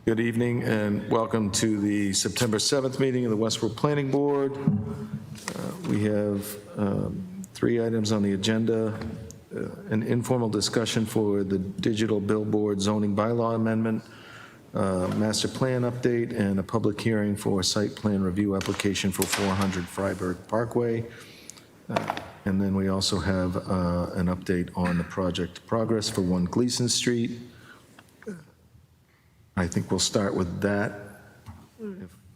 Good evening and welcome to the September 7th meeting of the Westborough Planning Board. We have 3 items on the agenda. An informal discussion for the digital billboard zoning bylaw amendment, master plan update, and a public hearing for a site plan review application for 400 Fryeburg Parkway. And then we also have an update on the project progress for 1 Gleason Street. I think we'll start with that.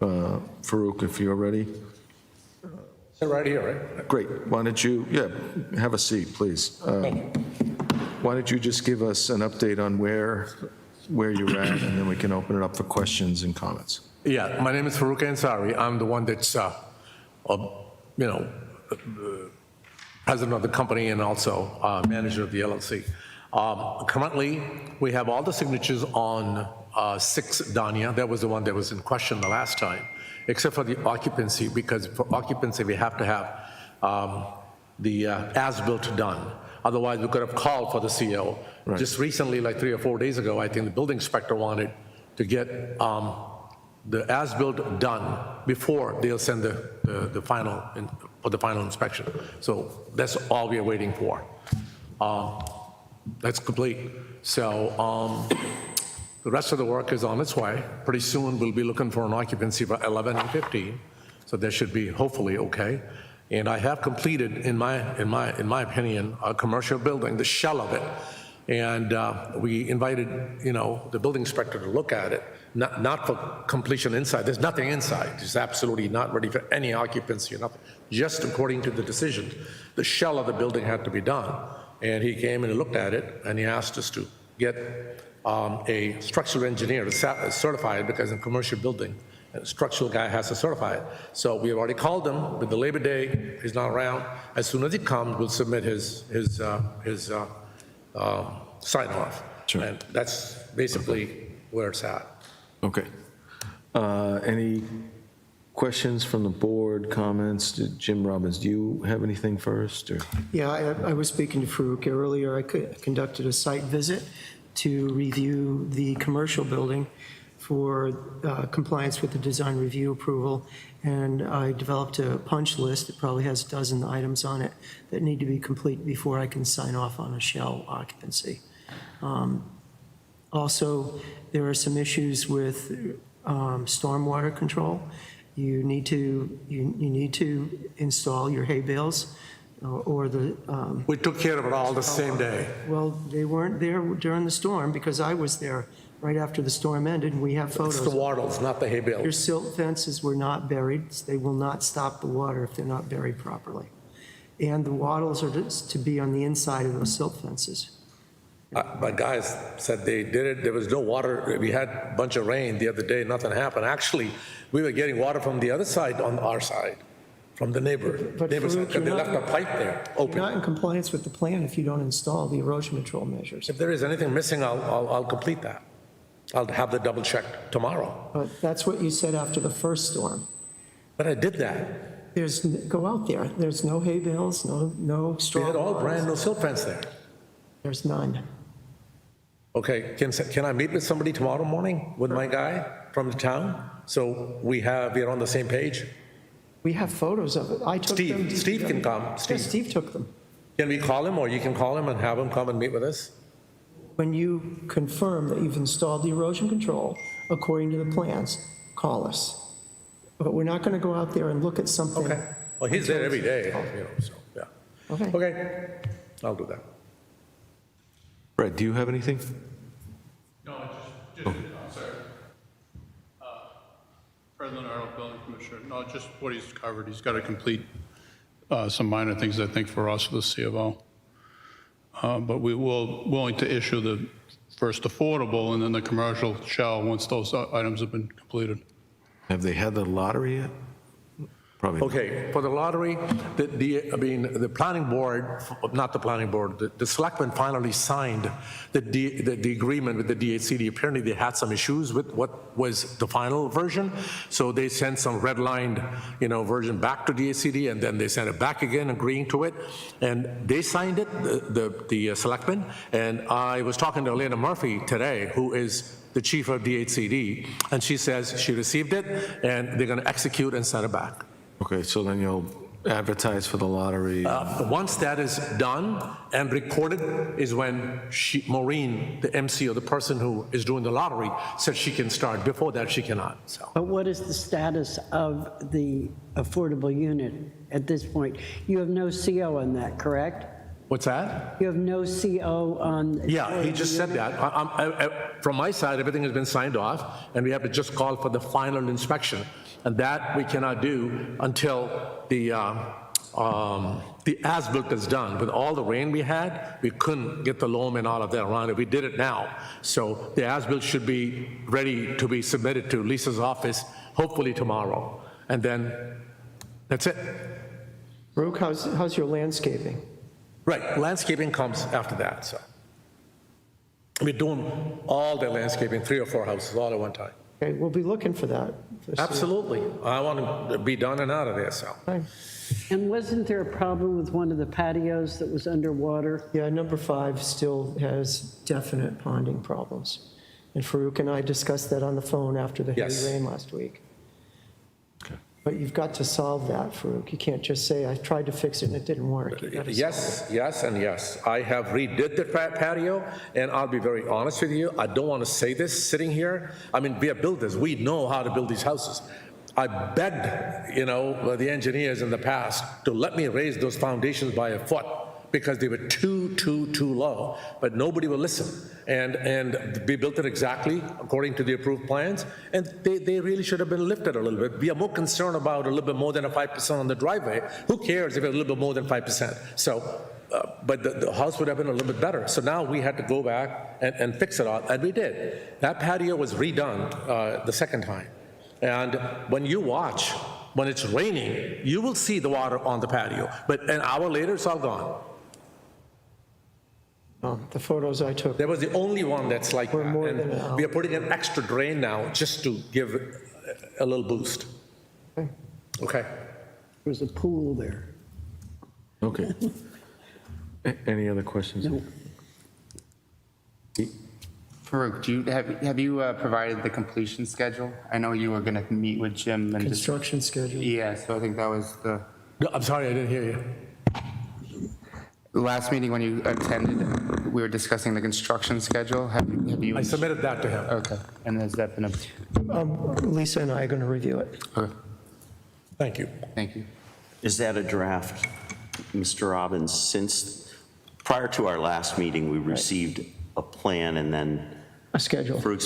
Farouk, if you're ready. Sit right here, right? Great. Why don't you, have a seat, please. Why don't you just give us an update on where you're at, and then we can open it up for questions and comments. Yeah, my name is Farouk Ansari. I'm the one that's, president of the company and also manager of the LLC. Currently, we have all the signatures on 6 Dania. That was the one that was in question the last time, except for the occupancy, because for occupancy, we have to have the as-built done. Otherwise, we could have called for the CO. Right. Just recently, like 3 or 4 days ago, I think the building inspector wanted to get the as-built done before they'll send the final for the final inspection. So that's all we are waiting for. That's complete. So the rest of the work is on its way. Pretty soon we'll be looking for an occupancy for 11 and 15. So that should be hopefully okay. And I have completed, in my opinion, a commercial building, the shell of it. And we invited, the building inspector to look at it, not for completion inside. There's nothing inside. It's absolutely not ready for any occupancy or nothing. Just according to the decision, the shell of the building had to be done. And he came and looked at it, and he asked us to get a structural engineer to certify it, because in commercial building, a structural guy has to certify it. So we have already called him, with the Labor Day, he's not around. As soon as he comes, we'll submit his sign off. Sure. And that's basically where it's at. Okay. Any questions from the board, comments? Jim Robbins, do you have anything first? Or? Yeah, I was speaking to Farouk earlier. I conducted a site visit to review the commercial building for compliance with the design review approval, and I developed a punch list that probably has a dozen items on it that need to be complete before I can sign off on a shell occupancy. Also, there are some issues with stormwater control. You need to install your hay bales or the... We took care of it all the same day. Well, they weren't there during the storm, because I was there right after the storm ended, and we have photos. It's the wattles, not the hay bales. Your silt fences were not buried. They will not stop the water if they're not buried properly. And the wattles are to be on the inside of those silt fences. My guys said they did it. There was no water. We had a bunch of rain the other day. Nothing happened. Actually, we were getting water from the other side on our side, from the neighbor's side, because they left a pipe there open. You're not in compliance with the plan if you don't install the erosion control measures. If there is anything missing, I'll complete that. I'll have the double check tomorrow. But that's what you said after the first storm. But I did that. Go out there. There's no hay bales, no straw. We had all brand new silt fence there. There's none. Okay, can I meet with somebody tomorrow morning with my guy from the town? So we're on the same page? We have photos of it. I took them. Steve can come. Yeah, Steve took them. Can we call him, or you can call him and have him come and meet with us? When you confirm that you've installed the erosion control according to the plans, call us. But we're not going to go out there and look at something. Okay. Well, he's there every day, so, yeah. Okay. Okay, I'll do that. Brett, do you have anything? No, sorry. President Arnold, Building Commissioner. No, just what he's covered. He's got to complete some minor things, I think, for us, for the C of O. But we will willing to issue the first affordable and then the commercial shell once those items have been completed. Have they had the lottery yet? Probably not. Okay, for the lottery, the planning board, not the planning board, the selectmen finally signed the agreement with the DHCD. Apparently they had some issues with what was the final version, so they sent some redlined, version back to DHCD, and then they sent it back again, agreeing to it, and they signed it, the selectmen. And I was talking to Elena Murphy today, who is the chief of DHCD, and she says she received it, and they're going to execute and send it back. Okay, so then you'll advertise for the lottery. Once that is done and recorded is when Maureen, the MC or the person who is doing the lottery, said she can start. Before that, she cannot, so. But what is the status of the affordable unit at this point? You have no CO on that, correct? What's that? You have no CO on... Yeah, he just said that. From my side, everything has been signed off, and we have to just call for the final inspection. And that we cannot do until the as-built is done. With all the rain we had, we couldn't get the loam and all of that around it. We did it now. So the as-built should be ready to be submitted to Lisa's office, hopefully tomorrow. And then, that's it. Farouk, how's your landscaping? Right, landscaping comes after that, so. We're doing all the landscaping, 3 or 4 houses, all at one time. Okay, we'll be looking for that. Absolutely. I want to be done and out of there, so. Okay. And wasn't there a problem with one of the patios that was underwater? Yeah, number 5 still has definite ponding problems. And Farouk and I discussed that on the phone after the heavy Yes. rain last week. Okay. But you've got to solve that, Farouk. You can't just say, I tried to fix it and it didn't work. You gotta solve Yes, yes, and yes. I have redid the patio, and I'll be very honest with you, I don't want to say this sitting here. I mean, we are builders. We know how to build these houses. I begged, the engineers in the past to let me raise those foundations by a foot because they were too low, but nobody will listen. And we built it exactly according to the approved plans, and they really should have been lifted a little bit. We are more concerned about a little bit more than a 5% on the driveway. Who cares if it's a little bit more than 5%? So, but the house would have been a little bit better. So now we had to go back and fix it all, and we did. That patio was redone the second time. And when you watch, when it's raining, you will see the water on the patio, but an hour later, it's all gone. The photos I took, That was the only one that's like that. We're more than an And hour. we are putting an extra drain now just to give it a little boost. Okay. Okay. There was a pool there. Okay. Any other questions? No. Farouk, have you provided the completion schedule? I know you were going to meet with Jim and just, construction schedule. yeah, so I think that was the No, I'm sorry, I didn't hear you. last meeting when you attended. We were discussing the construction schedule. Have you? I submitted that to him. Okay, and has that been Lisa and I are going to review it. okay, Thank you. thank you. Is that a draft, Mr. Robbins? Since prior to our last meeting, we received a plan and then A schedule. Farouk's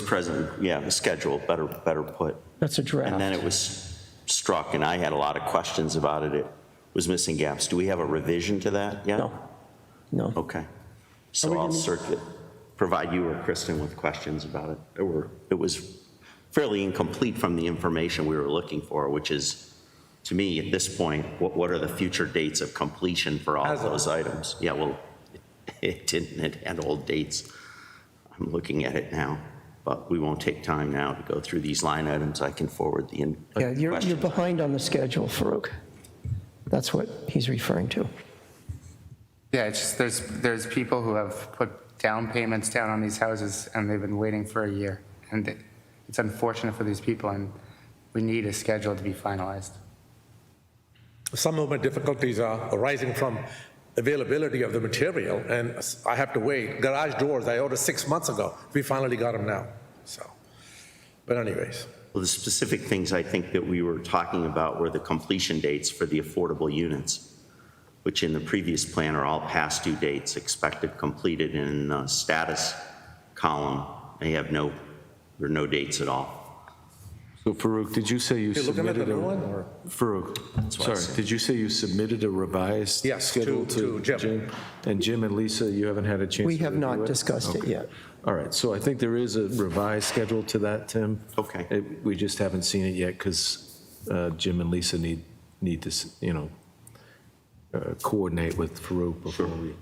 the schedule, better put. That's a draft. And then it was struck, and I had a lot of questions about it. It was missing gaps. Do we have a revision to that yet? No. Okay. So I'll provide you or Kristen with questions about it. It was fairly incomplete from the information we were looking for, which is, to me, at this point, what are the future dates of completion for all of those items? Yeah, well, it didn't, it had old dates. I'm looking at it now, but we won't take time now to go through these line items. I can forward the Yeah, you're questions. behind on the schedule, Farouk. That's what he's referring to. Yeah, it's just there's people who have put down payments down on these houses and they've been waiting for a year, and it's unfortunate for these people, and we need a schedule to be finalized. Some of my difficulties are arising from availability of the material, and I have to wait. Garage doors, I ordered 6 months ago. We finally got them now, so. But anyways. Well, the specific things I think that we were talking about were the completion dates for the affordable units, which in the previous plan are all past due dates, expected completed in the status column. There are no dates at all. So Farouk, did you say you You're looking at the submitted new one, or? Farouk, what I sorry, said. did you say you submitted a revised Yes, schedule to Jim. And Jim and Lisa, you haven't had a chance to We have review not it? discussed it Okay. yet. All right, so I think there is a revised schedule to that, Tim. Okay. We just haven't seen it yet because Jim and Lisa need to, coordinate with Farouk before we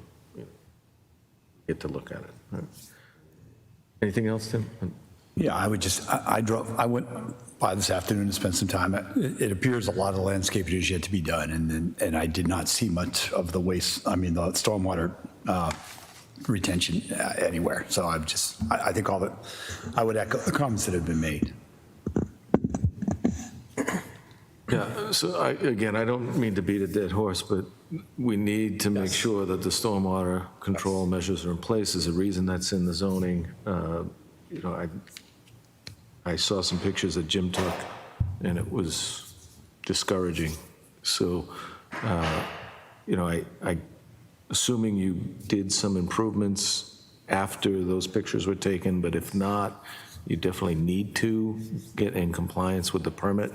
get to look at it. All right. Anything else, Tim? Yeah, I went by this afternoon to spend some time. It appears a lot of landscaping is yet to be done, and I did not see much of the waste, the stormwater retention anywhere. So I think I would echo the comments that have been made. Yeah, so again, I don't mean to beat a dead horse, but we need to make sure that the stormwater control measures are in place. There's a reason that's in the zoning. You know, I saw some pictures that Jim took, and it was discouraging. So, you know, I assuming you did some improvements after those pictures were taken, but if not, you definitely need to get in compliance with the permit.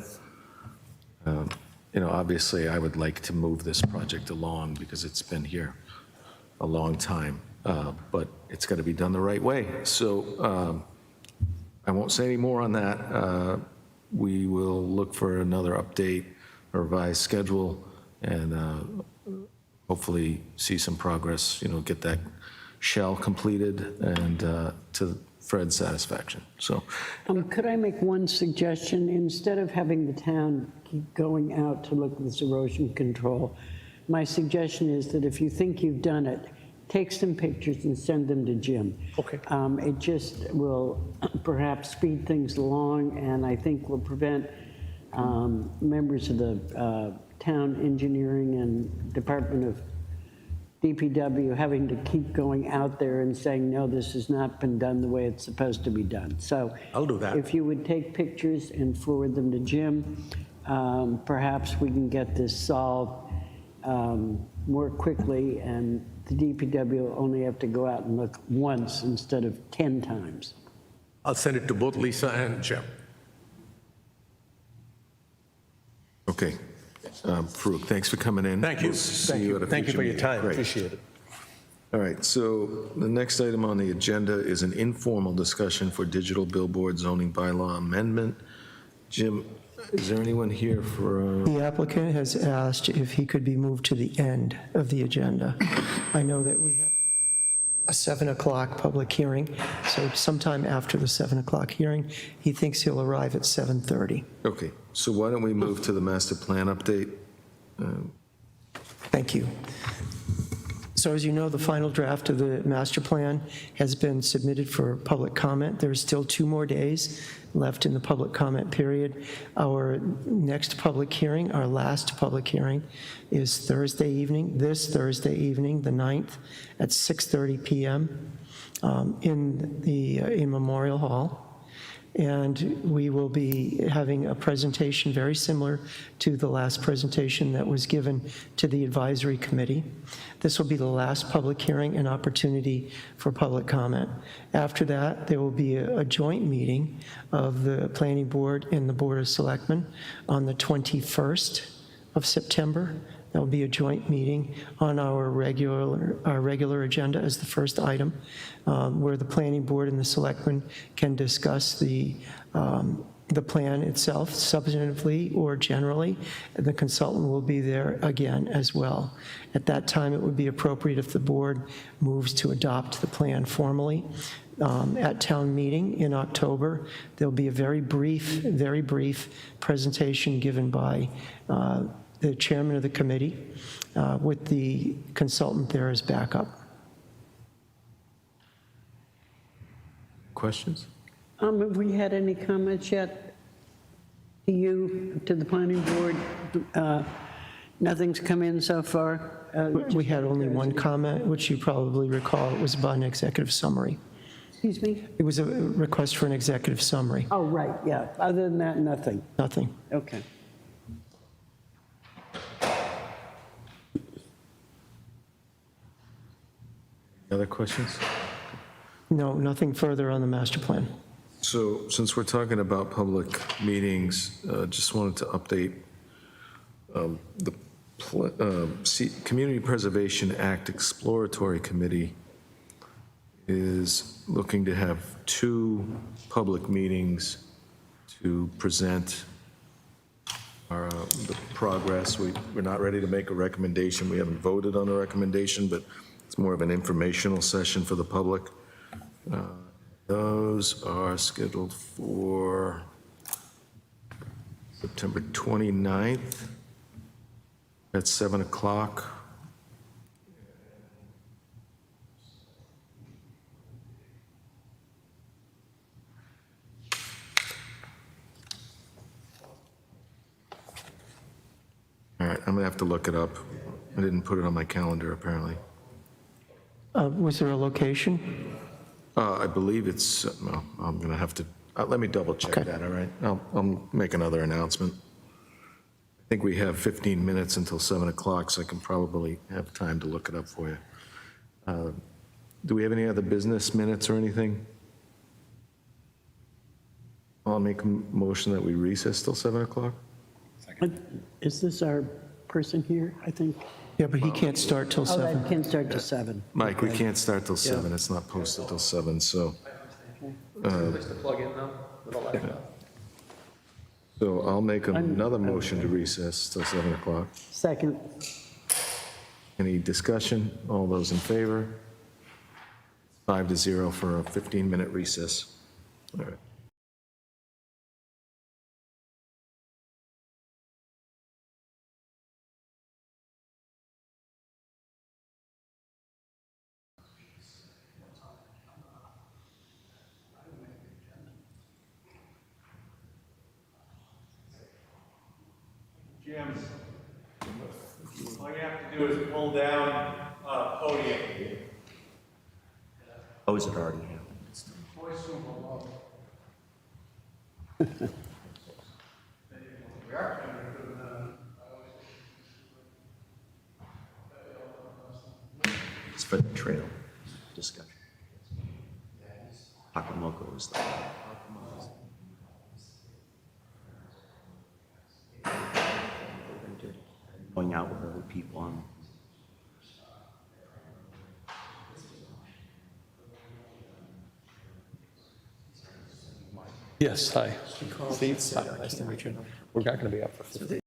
You know, obviously, I would like to move this project along because it's been here a long time, but it's got to be done the right way. So I won't say any more on that. We will look for another update, a revised schedule, and hopefully see some progress, you know, get that shell completed and to Fred's satisfaction. So Could I make one suggestion? Instead of having the town keep going out to look at this erosion control, my suggestion is that if you think you've done it, take some pictures and send them to Jim. Okay. It just will perhaps speed things along, and I think will prevent members of the town engineering and Department of DPW having to keep going out there and saying, no, this has not been done the way it's supposed to be done. So I'll do that. if you would take pictures and forward them to Jim, perhaps we can get this solved more quickly, and the DPW will only have to go out and look once instead of 10 times. I'll send it to both Lisa and Jim. okay, Farouk, thanks for coming in. Thank you. We'll see Thank you. at a Thank you future for your meeting. time. Great. Appreciate it. All right, so the next item on the agenda is an informal discussion for digital billboard zoning bylaw amendment. Jim, is there anyone here for? The applicant has asked if he could be moved to the end of the agenda. I know that we have a 7 o'clock public hearing, so sometime after the 7 o'clock hearing, he thinks he'll arrive at 7:30. Okay, so why don't we move to the master plan update? Thank you. So as you know, the final draft of the master plan has been submitted for public comment. There's still 2 more days left in the public comment period. Our next public hearing, our last public hearing, is Thursday evening, this Thursday evening, the 9th, at 6:30 PM in Memorial Hall. And we will be having a presentation very similar to the last presentation that was given to the advisory committee. This will be the last public hearing and opportunity for public comment. After that, there will be a joint meeting of the Planning Board and the Board of Selectmen on the 21st of September. That will be a joint meeting on our regular agenda as the first item, where the Planning Board and the Selectmen can discuss the plan itself substantively or generally. And the consultant will be there again as well. At that time, it would be appropriate if the board moves to adopt the plan formally. At town meeting in October, there'll be a very brief presentation given by the chairman of the committee, with the consultant there as backup. Questions? Have we had any comments yet to you, to the planning board? Nothing's come in so far? We had only one comment, which you probably recall. It was about an executive summary. Excuse me? It was a request for an executive summary. Oh, right, yeah. Other than that, nothing. Nothing. Okay. Other questions? No, nothing further on the master plan. So since we're talking about public meetings, just wanted to update the Community Preservation Act Exploratory Committee is looking to have 2 public meetings to present the progress. We're not ready to make a recommendation. We haven't voted on a recommendation, but it's more of an informational session for the public. Those are scheduled for September 29th at 7 o'clock. I'm gonna have to look it up. I didn't put it on my calendar, apparently. Was there a location? I believe it's, well, I'm gonna have to, let me double check Okay. that, all right? I'll make another announcement. I think we have 15 minutes until 7 o'clock, so I can probably have time to look it up for you. Do we have any other business minutes or anything? I'll make a motion that we recess till 7 o'clock. Is this our person here, I think? Yeah, but he can't start till Oh, 7. that can start to 7. Mike, we can't start till 7, it's not posted till 7, so. So I'll make another motion to recess till 7 o'clock. Second. Any discussion? All those in favor? 5-0 for a 15-minute recess. All right. Jim, all you have to do is pull down podium. Oh, is it already happened? It's for the trail discussion. Pakamoko is the. Going out with other people on. Yes, hi. Steve, nice to meet you. We're not going to be up for 15.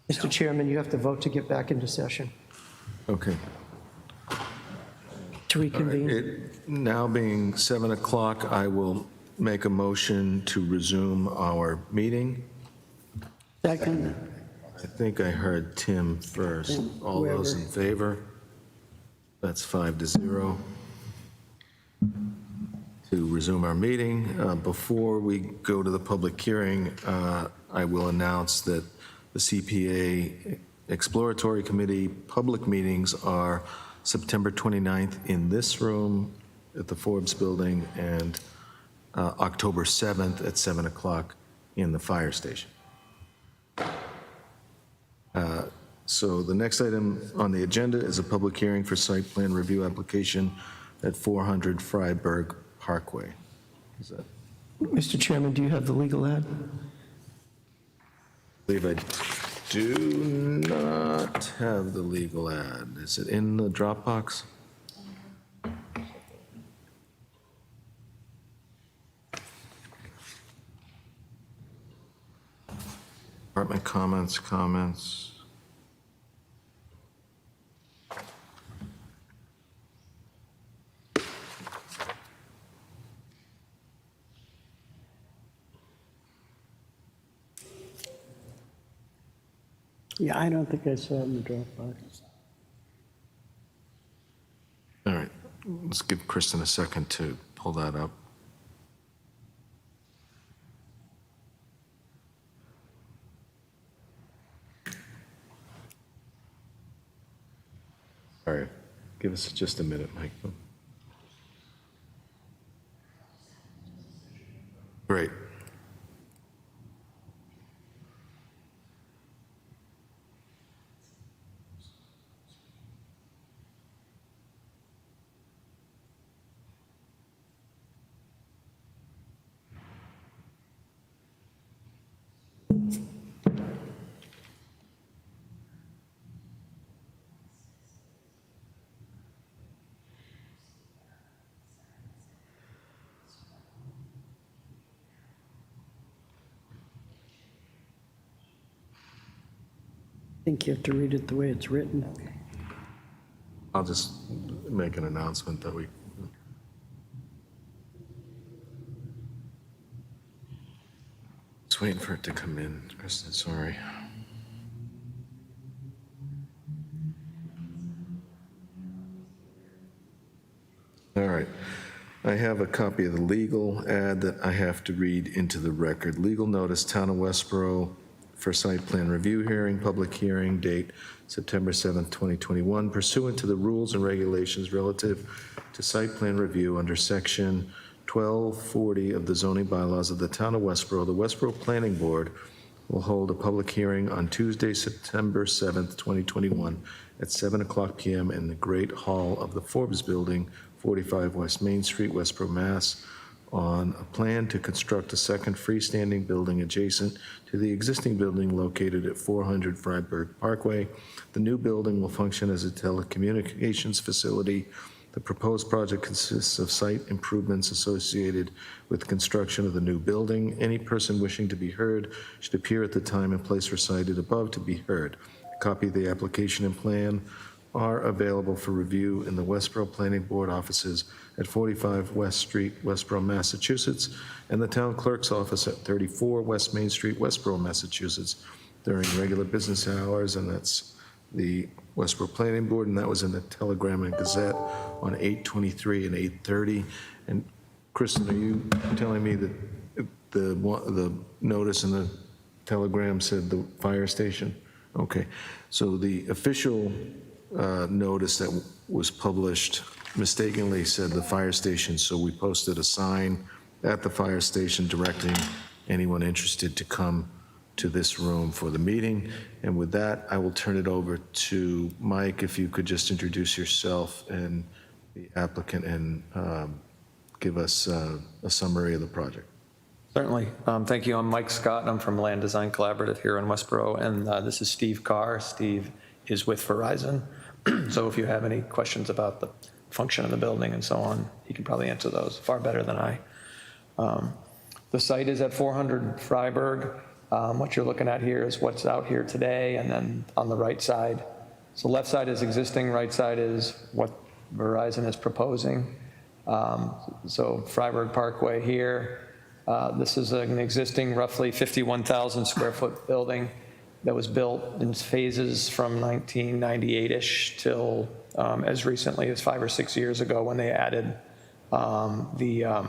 Mr. Chairman, you have to vote to get back into session, Okay. to reconvene. It now being 7 o'clock, I will make a motion to resume our meeting. Second, I think I heard Tim first. All those in favor? That's 5-0. To resume our meeting. Before we go to the public hearing, I will announce that the CPA Exploratory Committee public meetings are September 29th in this room at the Forbes Building and October 7th at 7 o'clock in the fire station. So the next item on the agenda is a public hearing for site plan review application at 400 Fryeburg Parkway. Is that, Mr. Chairman, do you have the legal ad? I believe I do not have the legal ad. Is it in the Dropbox? Department comments. yeah, I don't think I saw it in the Dropbox. All right, let's give Kristen a second to pull that up. All right, give us just a minute, Mike. Great. I think you have to read it the way it's written. I'll just make an announcement that we. Just waiting for it to come in, Kristen, sorry. All right. I have a copy of the legal ad that I have to read into the record. Legal notice, Town of Westborough, for site plan review hearing, public hearing, date September 7th, 2021, pursuant to the rules and regulations relative to site plan review under section 1240 of the zoning bylaws of the Town of Westborough. The Westborough Planning Board will hold a public hearing on Tuesday, September 7th, 2021, at 7 o'clock p.m. in the Great Hall of the Forbes Building, 45 West Main Street, Westborough, Mass., on a plan to construct a second freestanding building adjacent to the existing building located at 400 Fryeburg Parkway. The new building will function as a telecommunications facility. The proposed project consists of site improvements associated with the construction of the new building. Any person wishing to be heard should appear at the time and place recited above to be heard. A copy of the application and plan are available for review in the Westborough Planning Board offices at 45 West Street, Westborough, Massachusetts, and the Town Clerk's office at 34 West Main Street, Westborough, Massachusetts, during regular business hours, and that's the Westborough Planning Board, and that was in the Telegram and Gazette on 8/23 and 8/30. And Kristen, are you telling me that the notice in the Telegram said the fire station? Okay, so the official notice that was published mistakenly said the fire station, so we posted a sign at the fire station directing anyone interested to come to this room for the meeting. And with that, I will turn it over to Mike, if you could just introduce yourself and the applicant and give us a summary of the project. Certainly. Thank you. I'm Mike Scott. I'm from Land Design Collaborative here in Westborough, and this is Steve Carr. Steve is with Verizon. So if you have any questions about the function of the building and so on, he can probably answer those far better than I. The site is at 400 Fryeburg. What you're looking at here is what's out here today, and then on the right side. So left side is existing, right side is what Verizon is proposing. So Fryeburg Parkway here. This is an existing roughly 51,000 square foot building that was built in phases from 1998-ish till as recently as 5 or 6 years ago when they added the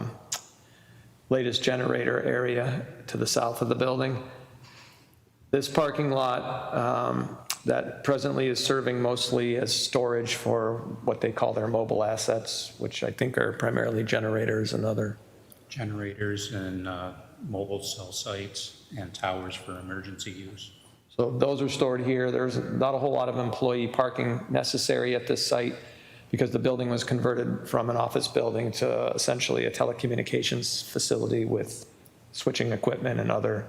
latest generator area to the south of the building. This parking lot that presently is serving mostly as storage for what they call their mobile assets, which I think are primarily generators and other. Generators and mobile cell sites and towers for emergency use. So those are stored here. There's not a whole lot of employee parking necessary at this site because the building was converted from an office building to essentially a telecommunications facility with switching equipment and other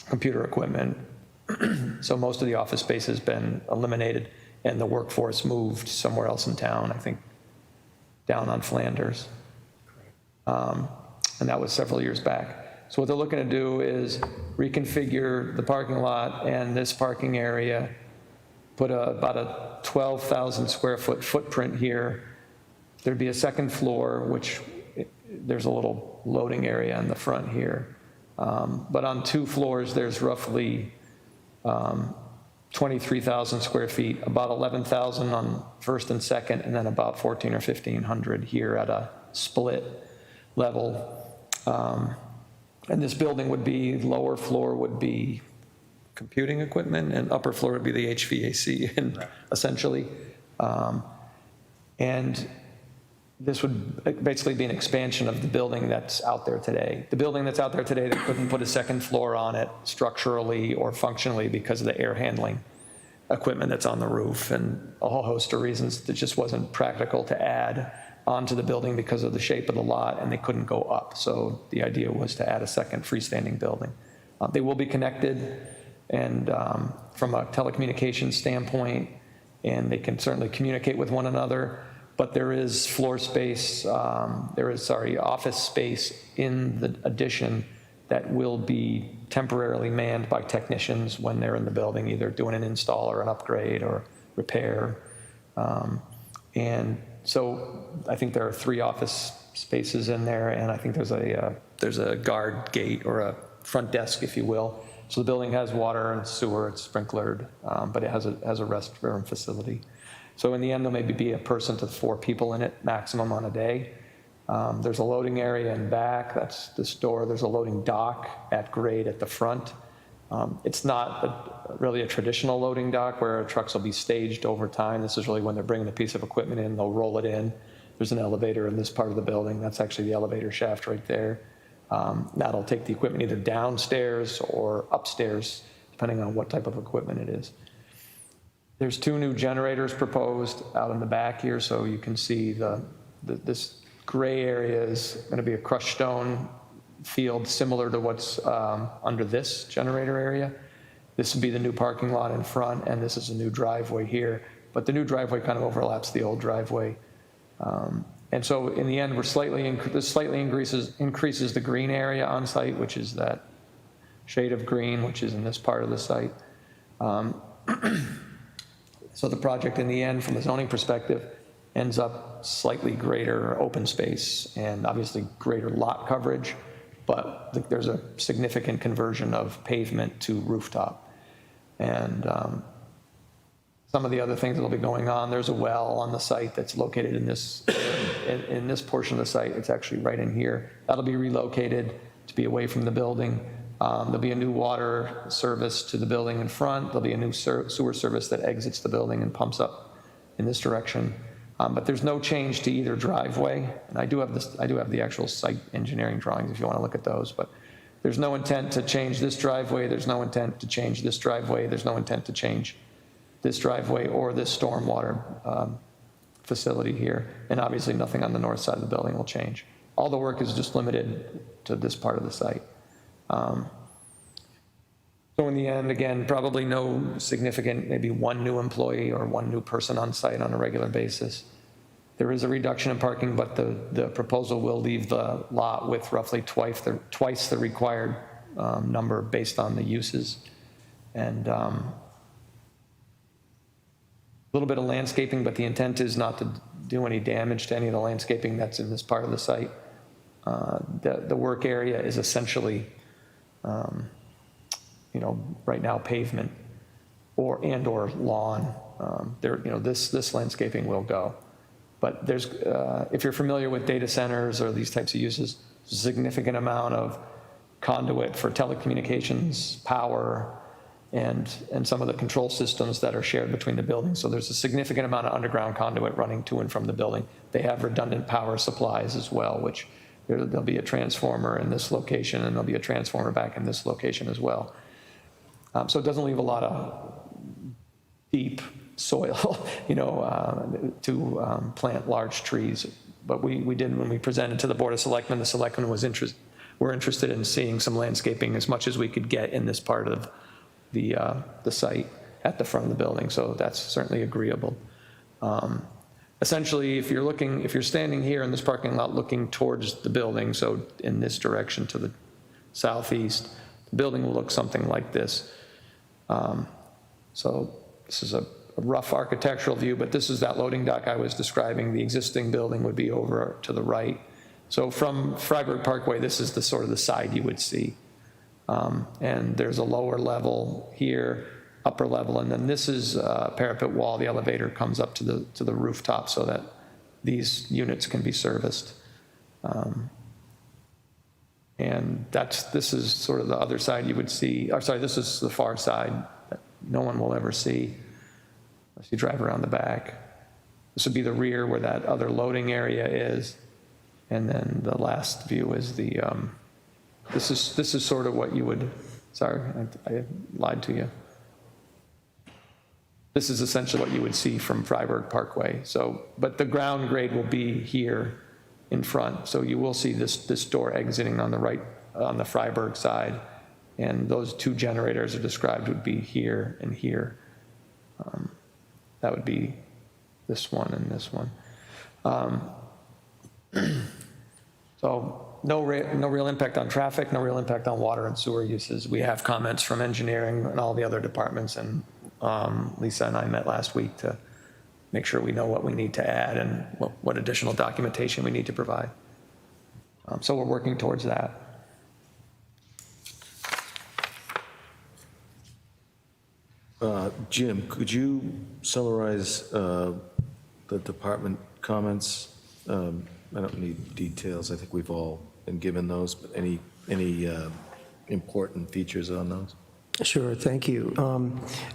computer equipment. So most of the office space has been eliminated and the workforce moved somewhere else in town, I think down on Flanders. And that was several years back. So what they're looking to do is reconfigure the parking lot and this parking area, put about a 12,000 square foot footprint here. There'd be a second floor, which there's a little loading area in the front here. But on 2 floors, there's roughly 23,000 square feet, about 11,000 on first and second, and then about 1,400 or 1,500 here at a split level. And this building would be, lower floor would be computing equipment, and upper floor would be the HVAC, and essentially. And this would basically be an expansion of the building that's out there today. The building that's out there today, they couldn't put a second floor on it structurally or functionally because of the air handling equipment that's on the roof and a whole host of reasons that just wasn't practical to add onto the building because of the shape of the lot, and they couldn't go up. So the idea was to add a second freestanding building. They will be connected, and from a telecommunications standpoint, and they can certainly communicate with one another, but there is floor space, office space in the addition that will be temporarily manned by technicians when they're in the building, either doing an install or an upgrade or repair. And so I think there are 3 office spaces in there, and I think there's a guard gate or a front desk, if you will. So the building has water and sewer, it's sprinklered, but it has a restroom facility. So in the end, there'll maybe be a person to 4 people in it, maximum on a day. There's a loading area in back, that's this door. There's a loading dock at grade at the front. It's not really a traditional loading dock where trucks will be staged over time. This is really when they're bringing a piece of equipment in, they'll roll it in. There's an elevator in this part of the building. That's actually the elevator shaft right there. That'll take the equipment either downstairs or upstairs, depending on what type of equipment it is. There's 2 new generators proposed out in the back here, so you can see this gray area is going to be a crushed stone field similar to what's under this generator area. This would be the new parking lot in front, and this is a new driveway here. But the new driveway kind of overlaps the old driveway. And so in the end, this slightly increases the green area on site, which is that shade of green, which is in this part of the site. So the project in the end, from a zoning perspective, ends up slightly greater open space and obviously greater lot coverage, but there's a significant conversion of pavement to rooftop. And some of the other things that will be going on, there's a well on the site that's located in this portion of the site. It's actually right in here. That'll be relocated to be away from the building. There'll be a new water service to the building in front. There'll be a new sewer service that exits the building and pumps up in this direction. But there's no change to either driveway. And I do have the actual site engineering drawings if you want to look at those. But there's no intent to change this driveway. There's no intent to change this driveway. There's no intent to change this driveway or this stormwater facility here. And obviously nothing on the north side of the building will change. All the work is just limited to this part of the site. So in the end, again, probably no significant, maybe 1 new employee or 1 new person on site on a regular basis. There is a reduction in parking, but the proposal will leave the lot with roughly twice the required number based on the uses. And a little bit of landscaping, but the intent is not to do any damage to any of the landscaping that's in this part of the site. The work area is essentially, right now pavement or lawn. This landscaping will go. But there's, if you're familiar with data centers or these types of uses, there's a significant amount of conduit for telecommunications, power, and some of the control systems that are shared between the buildings. So there's a significant amount of underground conduit running to and from the building. They have redundant power supplies as well, which there'll be a transformer in this location, and there'll be a transformer back in this location as well. So it doesn't leave a lot of deep soil, to plant large trees. But we did, when we presented to the Board of Selectmen, the Selectmen were interested in seeing some landscaping as much as we could get in this part of the site at the front of the building. So that's certainly agreeable. Essentially, if you're standing here in this parking lot looking towards the building, so in this direction to the southeast, the building will look something like this. So this is a rough architectural view, but this is that loading dock I was describing. The existing building would be over to the right. So from Fryeburg Parkway, this is the sort of the side you would see. And there's a lower level here, upper level, and then this is a parapet wall. The elevator comes up to the rooftop so that these units can be serviced. And this is sort of the other side you would see. Or sorry, this is the far side that no one will ever see unless you drive around the back. This would be the rear where that other loading area is. And then the last view is the, this is sort of what you would, sorry, I lied to you. This is essentially what you would see from Fryeburg Parkway. So, but the ground grade will be here in front. So you will see this door exiting on the right, on the Fryeburg side. And those two generators are described would be here and here. That would be this one and this one. So no real impact on traffic, no real impact on water and sewer uses. We have comments from engineering and all the other departments, and Lisa and I met last week to make sure we know what we need to add and what additional documentation we need to provide. So we're working towards that. Jim, could you summarize the department comments? I don't need details. I think we've all been given those, but any important features on those? Sure, thank you.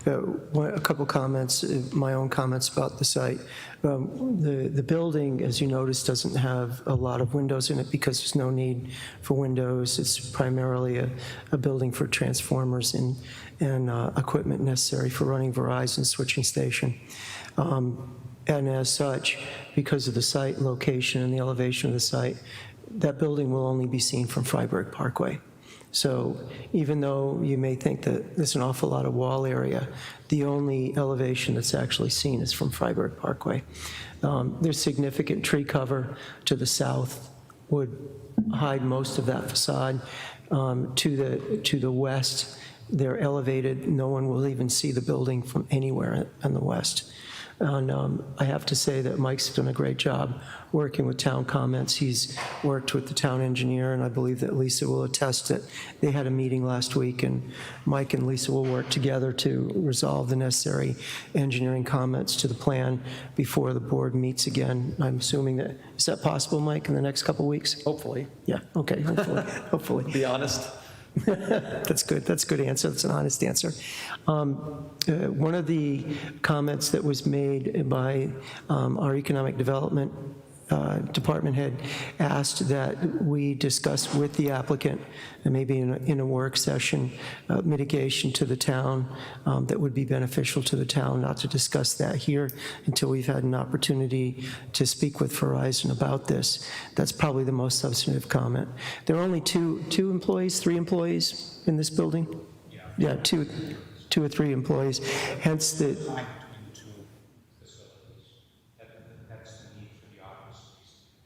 A couple comments, my own comments about the site. The building, as you notice, doesn't have a lot of windows in it because there's no need for windows. It's primarily a building for transformers and equipment necessary for running Verizon switching station. And as such, because of the site location and the elevation of the site, that building will only be seen from Fryeburg Parkway. So even though you may think that there's an awful lot of wall area, the only elevation that's actually seen is from Fryeburg Parkway. There's significant tree cover to the south, would hide most of that facade. To the west, they're elevated. No one will even see the building from anywhere in the west. And I have to say that Mike's done a great job working with town comments. He's worked with the town engineer, and I believe that Lisa will attest that they had a meeting last week, and Mike and Lisa will work together to resolve the necessary engineering comments to the plan before the board meets again. I'm assuming that, is that possible, Mike, in the next couple weeks? Hopefully. Yeah, okay, hopefully, hopefully. Be honest. That's good. That's a good answer. That's an honest answer. One of the comments that was made by our economic development department head asked that we discuss with the applicant, and maybe in a work session, mitigation to the town that would be beneficial to the town, not to discuss that here until we've had an opportunity to speak with Verizon about this. That's probably the most substantive comment. There are only three employees in this building? Yeah, two or three employees, hence the... Between two facilities, that's the need for the office.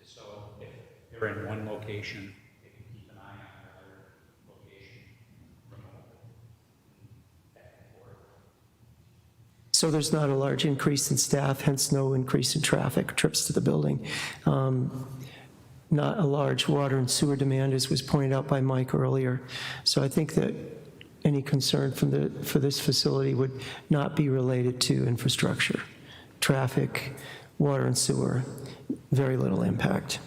So if they're in one location, they can keep an eye on the other location. So there's not a large increase in staff, hence no increase in traffic, trips to the building. Not a large water and sewer demand, as was pointed out by Mike earlier. So I think that any concern for this facility would not be related to infrastructure. Traffic, water and sewer, very little impact.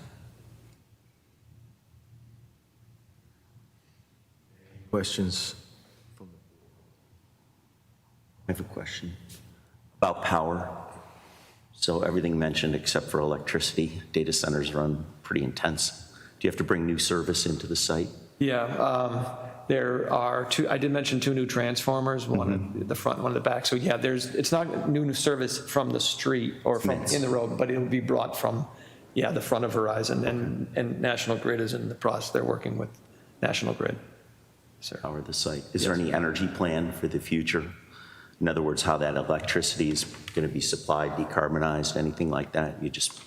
Questions? I have a question about power. So everything mentioned except for electricity, data centers run pretty intense. Do you have to bring new service into the site? Yeah, there are two, I did mention two new transformers, one at the front, one at the back. So yeah, it's not new service from the street or from in the road, but it'll be brought from, yeah, the front of Verizon, and National Grid is in the process. They're working with National Grid. Sir. Power the site. Is there any energy plan for the future? In other words, how that electricity is going to be supplied, decarbonized, anything like that? You're just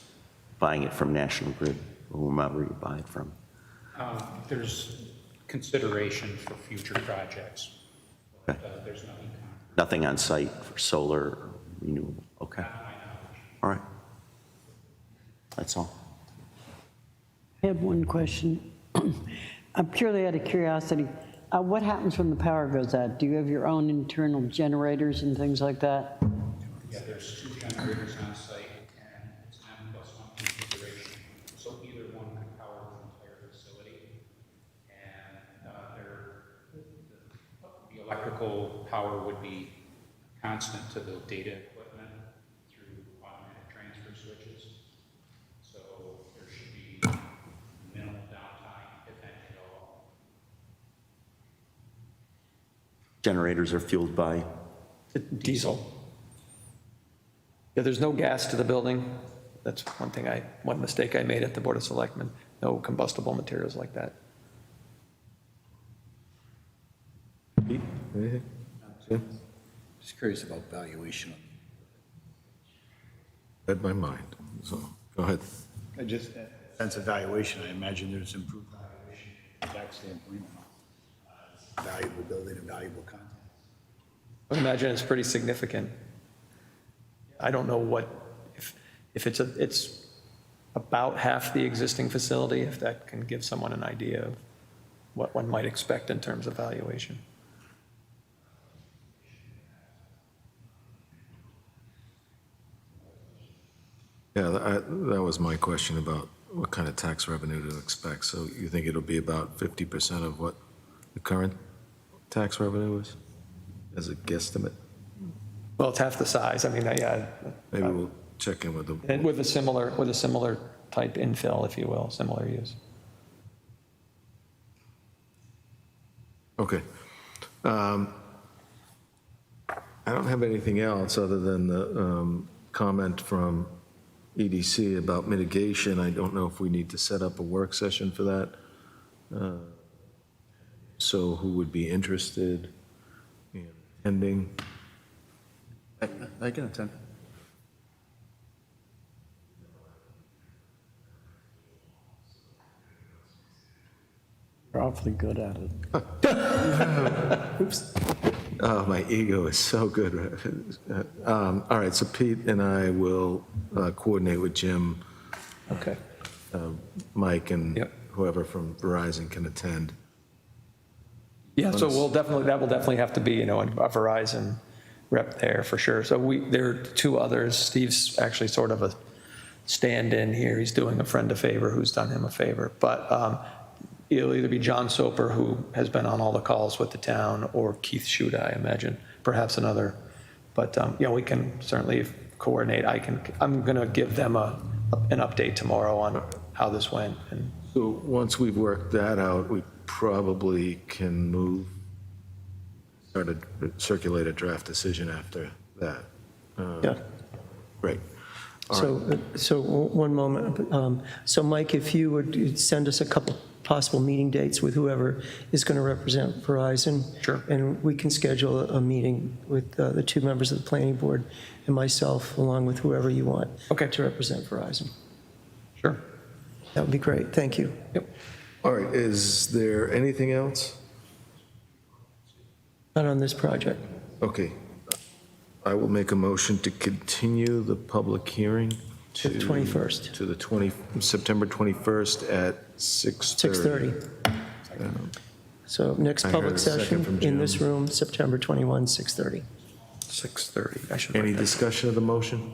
buying it from National Grid or whomever you buy it from? There's consideration for future projects. Okay. There's nothing concrete. Nothing on site for solar or renewable? Okay. Not to my knowledge. All right. That's all. I have one question. I'm purely out of curiosity. What happens when the power goes out? Do you have your own internal generators and things like that? Yeah, there's 2 generators on site, and it's an M+1 configuration. So either one can power the entire facility, and the electrical power would be constant to the data equipment through automatic transfer switches. So there should be minimal downtime, if any at all. Generators are fueled by? Diesel. Yeah, there's no gas to the building. That's one mistake I made at the Board of Selectmen. No combustible materials like that. Pete, anything? Jim? Just curious about valuation. Read my mind, so go ahead. I just, sense of valuation, I imagine there's improved valuation from a tax standpoint. Valuable building and valuable content. I would imagine it's pretty significant. I don't know if it's about half the existing facility, if that can give someone an idea of what one might expect in terms of valuation. Yeah, that was my question about what kind of tax revenue to expect. So you think it'll be about 50% of what the current tax revenue is, as a guesstimate? Well, it's half the size. I mean, yeah. Maybe we'll check in with the. And with a similar type infill, if you will, similar use. Okay. I don't have anything else other than the comment from EDC about mitigation. I don't know if we need to set up a work session for that. So who would be interested in attending? I can attend. You're awfully good at it. Oops. Oh, my ego is so good. All right, so Pete and I will coordinate with Jim, Okay. Mike, and Yep. whoever from Verizon can attend. Yeah, so that will definitely have to be, a Verizon rep there for sure. So there are 2 others. Steve's actually sort of a stand-in here. He's doing a friend a favor who's done him a favor. But it'll either be John Soper, who has been on all the calls with the town, or Keith Schuda, I imagine, perhaps another. But, we can certainly coordinate. I'm going to give them an update tomorrow on how this went. And So once we've worked that out, we probably can circulate a draft decision after that. Yeah. Great. All right. So one moment. So Mike, if you would send us a couple possible meeting dates with whoever is going to represent Verizon. Sure. And we can schedule a meeting with the 2 members of the planning board and myself, along with whoever you want to represent Verizon. Sure. That would be great. Thank you. Yep. All right, is there anything else? Not on this project. Okay. I will make a motion to continue the public hearing to... The 21st. To the September 21st at 6:30. 6:30. So next I heard public a second session from in this Jim. room, September 21, 6:30. 6:30. I should Any write that. discussion of the motion?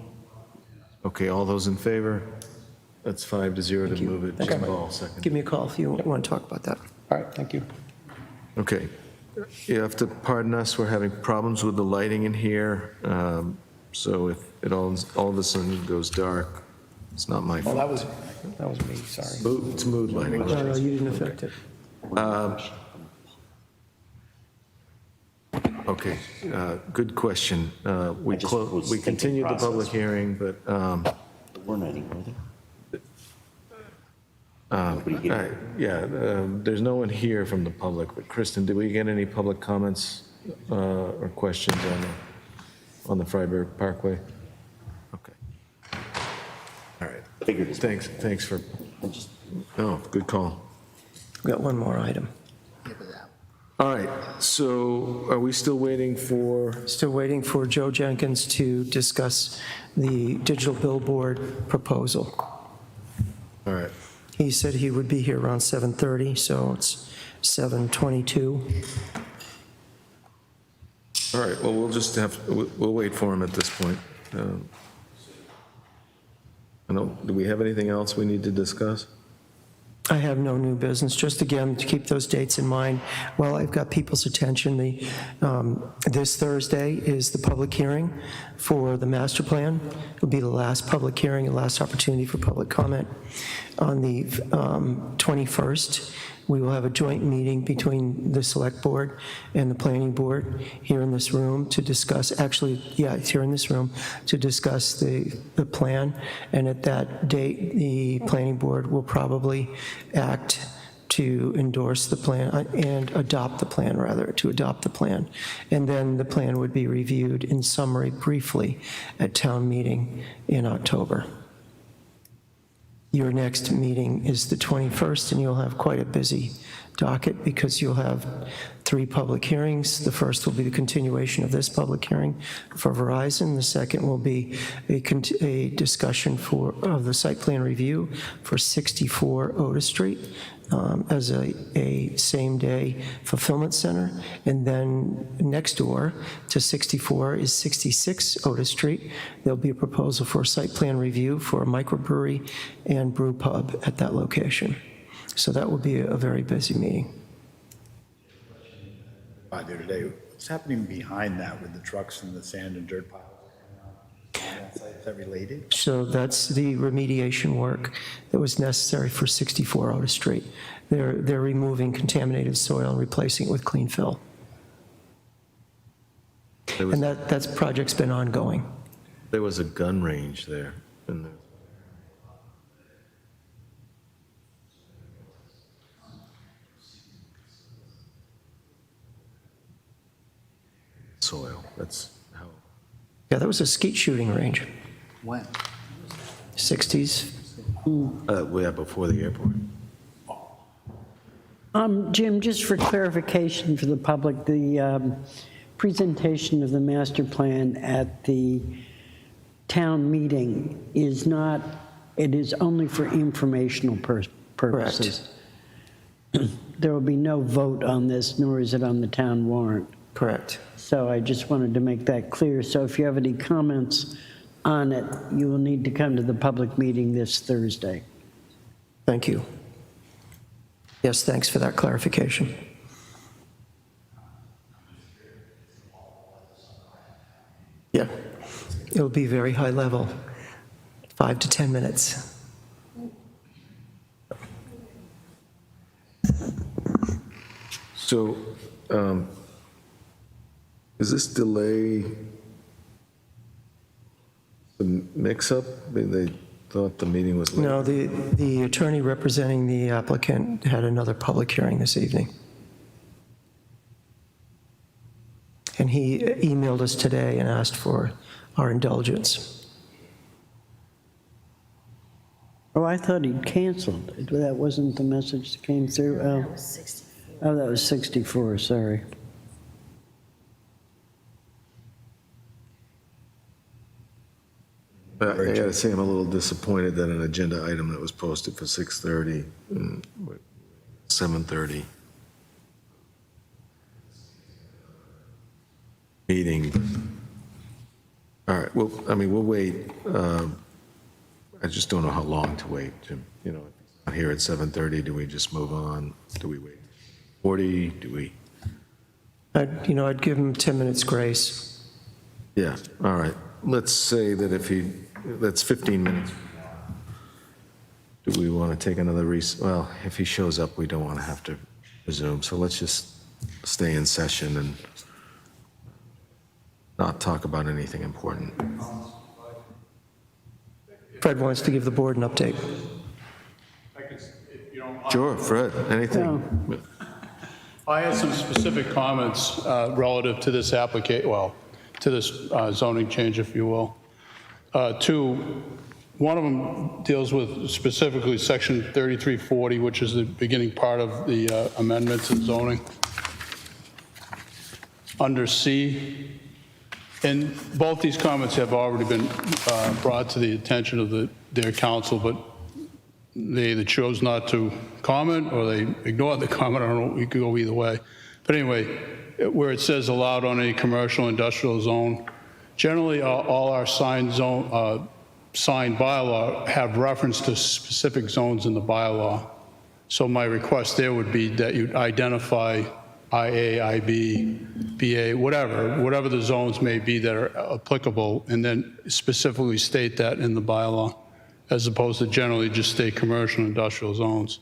Okay, all those in favor? That's 5-0 to move it. Jim Ball, second. Give me a call if you want to talk about that. All right, thank you. Okay. You have to pardon us, we're having problems with the lighting in here. So if it all of a sudden goes dark, it's not my Oh, fault. that was me, sorry. It's mood lighting. No, you didn't affect it. Okay, good question. We I just was we thinking continued the public process. hearing, but, all There weren't any, were there? Nobody here. right, yeah, there's no one here from the public, but Kristen, did we get any public comments or questions on the Fryeburg Parkway? Okay. All right, Figured as much. thanks for, I just- oh, good call. We've got one more item. All right, so are we still waiting for, Still waiting for Joe Jenkins to discuss the digital billboard proposal. all right, He said he would be here around 7:30, so it's 7:22. all right, well, we'll wait for him at this point. Do we have anything else we need to discuss? I have no new business, just again, to keep those dates in mind. Well, I've got people's attention. This Thursday is the public hearing for the master plan. It'll be the last public hearing and last opportunity for public comment. On the 21st, we will have a joint meeting between the select board and the planning board here in this room to discuss, actually, yeah, it's here in this room, to discuss the plan. And at that date, the planning board will probably act to endorse the plan and adopt the plan, rather, to adopt the plan. And then the plan would be reviewed in summary briefly at town meeting in October. Your next meeting is the 21st, and you'll have quite a busy docket because you'll have 3 public hearings. The first will be the continuation of this public hearing for Verizon. The second will be a discussion of the site plan review for 64 Otis Street as a same-day fulfillment center. And then next door to 64 is 66 Otis Street. There'll be a proposal for a site plan review for a microbrewery and brew pub at that location. So that will be a very busy meeting. The other day, what's happening behind that with the trucks and the sand and dirt piles? Is that related? So that's the remediation work that was necessary for 64 Otis Street. They're removing contaminated soil and replacing it with clean fill. And that project's been ongoing. There was a gun range there, and soil, that's how. Yeah, that was a skeet shooting range, When? 60s. Yeah, before the airport. Jim, just for clarification for the public, the presentation of the master plan at the town meeting is not, it is only for informational purposes. There will be no vote on this, nor is it on the town warrant. Correct. So I just wanted to make that clear. So if you have any comments on it, you will need to come to the public meeting this Thursday. Thank you. Yes, thanks for that clarification. Yeah, it'll be very high level, 5 to 10 minutes. So, is this delay the mix-up? They thought the meeting was late? No, the attorney representing the applicant had another public hearing this evening. And he emailed us today and asked for our indulgence. Oh, I thought he'd canceled. That wasn't the message that came through? Oh, That was 64. oh, that was 64, sorry. I gotta say, I'm a little disappointed that an agenda item that was posted for 6:30, 7:30 meeting. All right, well, I mean, we'll wait. I just don't know how long to wait, Jim. You know, if it's not here at 7:30, do we just move on? Do we wait 40? Do we? I'd give him 10 minutes grace. Yeah, all right. Let's say that that's 15 minutes. Do we want to take another well, if he shows up, we don't want to have to resume. So let's just stay in session and not talk about anything important. Fred wants to give the board an update. Sure, Fred, anything? I had some specific comments relative to this to this zoning change, if you will. One of them deals with specifically section 3340, which is the beginning part of the amendments in zoning. Under C, and both these comments have already been brought to the attention of their council, but they either chose not to comment or they ignored the comment. I don't know, we could go either way. But anyway, where it says allowed on a commercial industrial zone, generally all our sign bylaw have reference to specific zones in the bylaw. So my request there would be that you identify IA, IB, BA, whatever the zones may be that are applicable, and then specifically state that in the bylaw, as opposed to generally just state commercial industrial zones.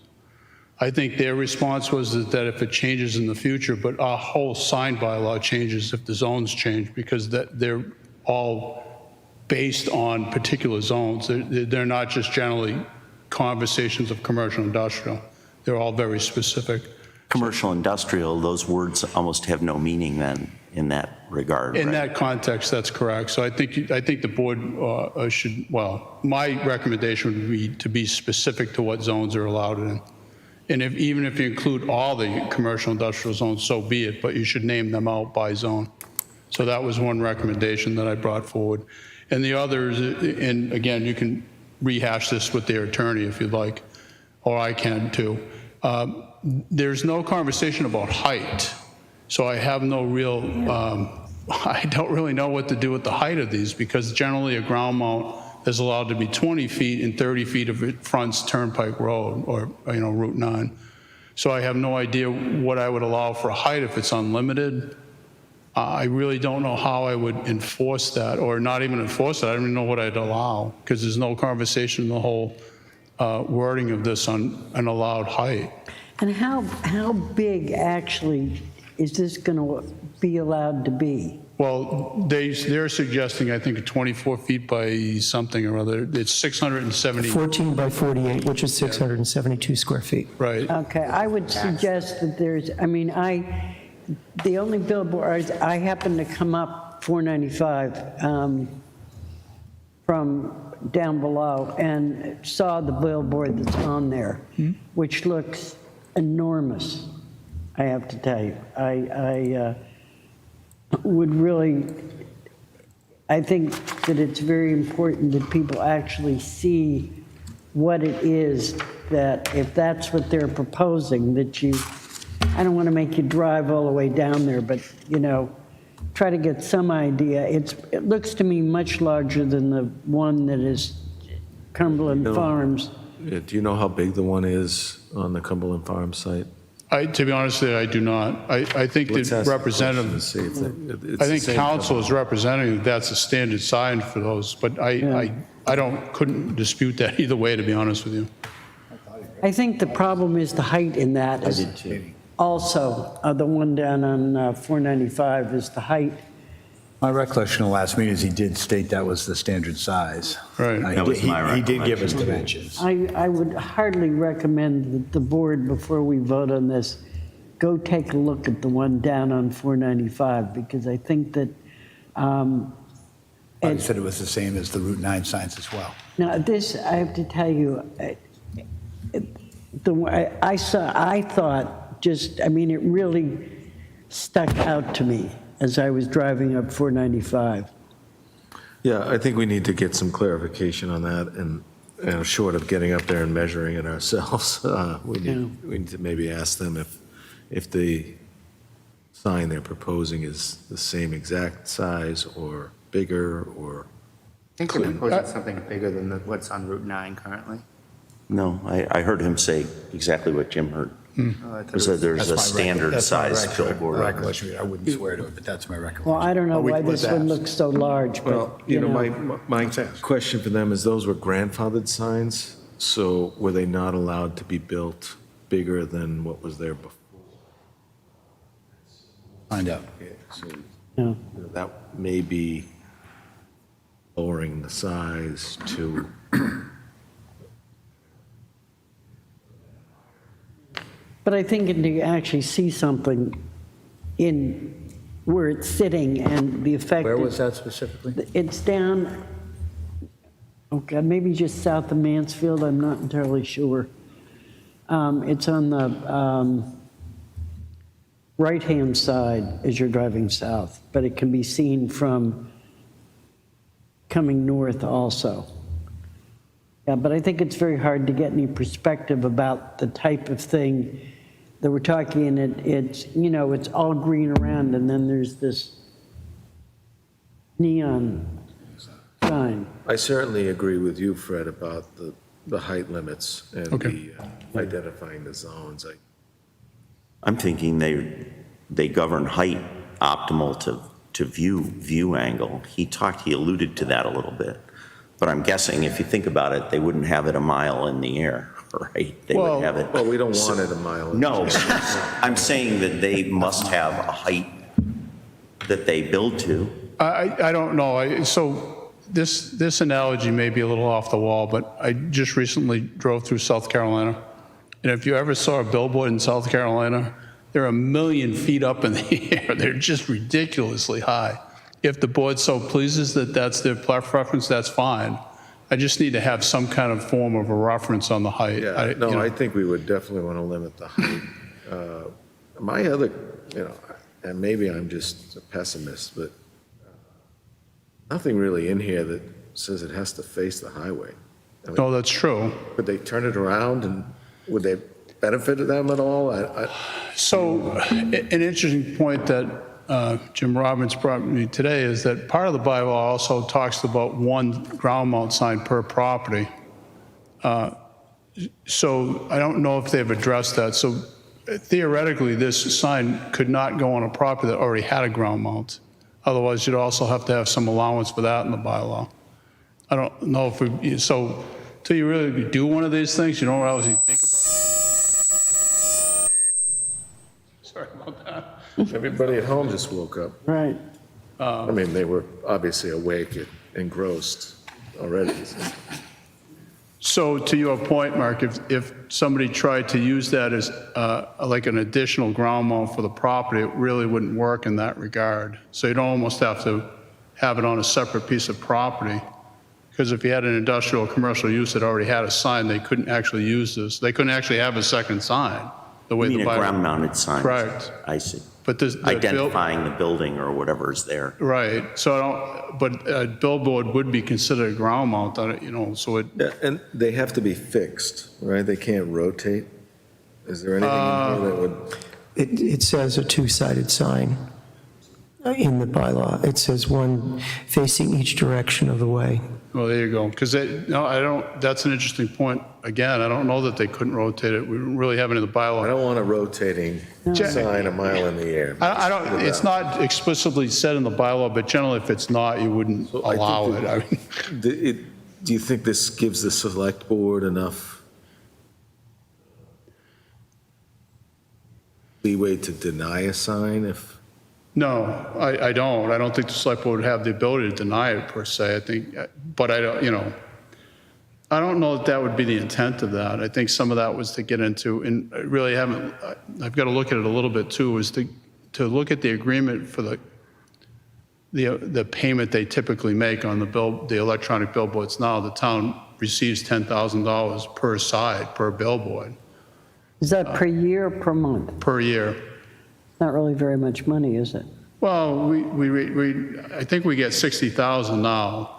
I think their response was that if it changes in the future, but our whole sign bylaw changes if the zones change, because they're all based on particular zones. They're not just generally conversations of commercial industrial. They're all very specific. Commercial industrial, those words almost have no meaning then in that regard. In right? that context, that's correct. So I think the board should, my recommendation would be to be specific to what zones are allowed in. And even if you include all the commercial industrial zones, so be it, but you should name them out by zone. So that was one recommendation that I brought forward. And the others, and again, you can rehash this with their attorney if you'd like, or I can too. There's no conversation about height. So I have no real, I don't really know what to do with the height of these, because generally a ground mount is allowed to be 20 feet and 30 feet if it fronts Turnpike Road or, Route 9. So I have no idea what I would allow for a height if it's unlimited. I really don't know how I would enforce that, or not even enforce it. I don't even know what I'd allow, because there's no conversation in the whole wording of this on an allowed height. And how big actually is this going to be allowed to be? Well, they're suggesting, I think, a 24 feet by something or other. It's 670. 14 by 48, which is 672 square feet. Right. Okay, I would suggest that the only billboards, I happened to come up 495 from down below and saw the billboard that's on there, which looks enormous, I have to tell you. I would really, I think that it's very important that people actually see what it is, that if that's what they're proposing, that you, I don't want to make you drive all the way down there, but, try to get some idea. It looks to me much larger than the one that is Cumberland Farms. Do you know how big the one is on the Cumberland Farms site? To be honest with you, I do not. I think Let's the ask the representative, question to see if it's I the think same council company. is representing that that's a standard sign for those, but I couldn't dispute that either way, to be honest with you. I think the problem is the height in that. I did too. Also, the one down on 495 is the height. My recollection of the last meeting is he did state that was the standard size. Right. That was my He did give us recollection. dimensions. I would hardly recommend that the board, before we vote on this, go take a look at the one down on 495, because I think that, He said it was the same as the Route 9 signs as well. now this, I have to tell you, I thought it really stuck out to me as I was driving up 495. Yeah, I think we need to get some clarification on that, and short of getting up there and measuring it ourselves, we need to maybe ask them if the sign they're proposing is the same exact size or bigger, or, I think they're proposing something bigger than what's on Route 9 currently. No, I heard him say exactly what Jim heard. Oh, So there's a standard That's my size billboard. recollection. I wouldn't swear to it, but that's my recollection. Well, I don't know Oh, we- why let's this one ask. looks so large, well, but, you know, my Let's ask. question for them is, those were grandfathered signs, so were they not allowed to be built bigger than what was there before? Find out. So Yeah. that may be lowering the size to, But I think to actually see something in where it's sitting and the effect. Where was that specifically? It's down, oh God, maybe just south of Mansfield, I'm not entirely sure. It's on the right-hand side as you're driving south, but it can be seen from coming north also. Yeah, but I think it's very hard to get any perspective about the type of thing that we're talking, and it's, you know, it's all green around, and then there's this neon sign. I certainly agree with you, Fred, about the height limits and the identifying the zones. I'm thinking they govern height optimal to view angle. He alluded to that a little bit. But I'm guessing if you think about it, they wouldn't have it a mile in the air, right? They would have it. Well, we don't want it a mile. No, I'm saying that they must have a height that they build to. I don't know. So this analogy may be a little off the wall, but I just recently drove through South Carolina. And if you ever saw a billboard in South Carolina, they're 1,000,000 feet up in the air. They're just ridiculously high. If the board so pleases that that's their preference, that's fine. I just need to have some kind of form of a reference on the height. Yeah, no, I think we would definitely want to limit the height. My other, you know, and maybe I'm just a pessimist, but nothing really in here that says it has to face the highway. I mean, No, that's true. could they turn it around, and would they benefit them at all? So an interesting point that Jim Robbins brought me today is that part of the bylaw also talks about one ground mount sign per property. So I don't know if they've addressed that. So theoretically, this sign could not go on a property that already had a ground mount. Otherwise, you'd also have to have some allowance for that in the bylaw. I don't know if we, so till you really do one of these things, you don't really think about it. Sorry about that. Everybody at home just woke up. Right. I mean, they were obviously awake and engrossed already. So to your point, Mark, if somebody tried to use that as like an additional ground mount for the property, it really wouldn't work in that regard. So you'd almost have to have it on a separate piece of property. Because if you had an industrial or commercial use that already had a sign, they couldn't actually use this. They couldn't actually have a second sign, the way You mean the a bylaw. ground-mounted sign? Correct. I see. But this. Identifying the building or whatever is there. Right, so I don't, but a billboard would be considered a ground mount, you know, so it, Yeah, and they have to be fixed, right? They can't rotate? Is there anything in here that would? It says a two-sided sign in the bylaw. It says one facing each direction of the way. well, there you go. Because no, I don't, that's an interesting point. Again, I don't know that they couldn't rotate it. We don't really have it in the I bylaw. don't want a rotating sign a mile in the air. I don't, it's not explicitly said in the bylaw, but generally if it's not, you wouldn't So I think allow that- it. I mean, Do you think this gives the select board enough leeway to deny a sign if? No, I don't. I don't think the select board would have the ability to deny it per se. I think, but I don't, you know, I don't know that that would be the intent of that. I think some of that was to get into, and I really haven't, I've got to look at it a little bit too, is to look at the agreement for the payment they typically make on the electronic billboards now. The town receives $10,000 per side, per billboard, Is that per year or per month? per year. Not really very much money, is it? Well, I think we get 60,000 now.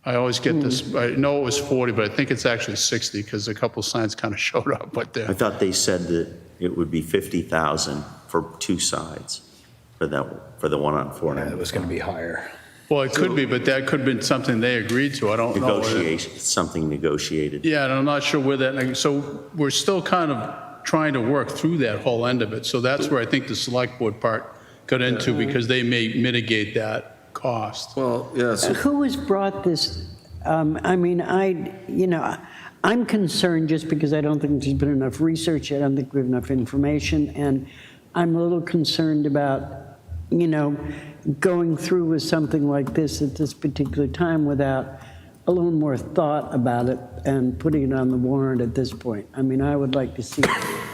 I always get this, I know it was 40, but I think it's actually 60 because a couple signs kind of showed up, but I thought they said that it would be 50,000 for two sides for the one on 495. It was going to be higher. well, it could be, but that could have been something they agreed to. I don't know. Negotiation, something negotiated. Yeah, and I'm not sure where that, so we're still kind of trying to work through that whole end of it. So that's where I think the select board part got into because they may mitigate that cost. Well, yeah, so Who has brought this? I mean, I'm concerned just because I don't think there's been enough research. I don't think we have enough information. And I'm a little concerned about, going through with something like this at this particular time without a little more thought about it and putting it on the warrant at this point. I mean, I would like to see it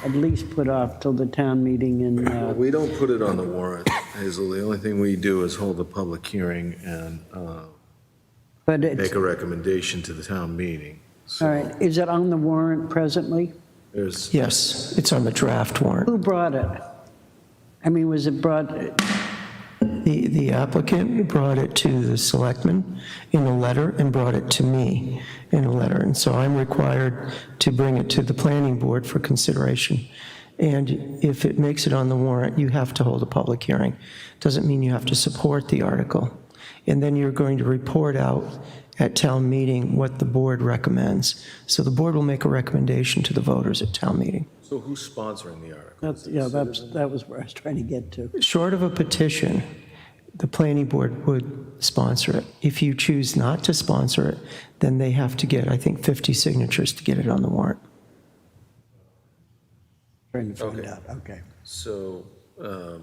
at least put off till the town meeting in, we don't put it on the warrant, Hazel. The only thing we do is hold a public hearing and but it's, make a recommendation to the town meeting. So all right, is it on the warrant presently? there's, Yes, it's on the draft warrant. Who brought it? I mean, was it brought, The applicant brought it to the selectmen in a letter and brought it to me in a letter. And so I'm required to bring it to the planning board for consideration. And if it makes it on the warrant, you have to hold a public hearing. Doesn't mean you have to support the article. And then you're going to report out at town meeting what the board recommends. So the board will make a recommendation to the voters at town meeting. so who's sponsoring the article? that was where I was trying to get to. Short of a petition, the planning board would sponsor it. If you choose not to sponsor it, then they have to get, I think, 50 signatures to get it on the warrant. Trying to find Okay. out, okay. So, all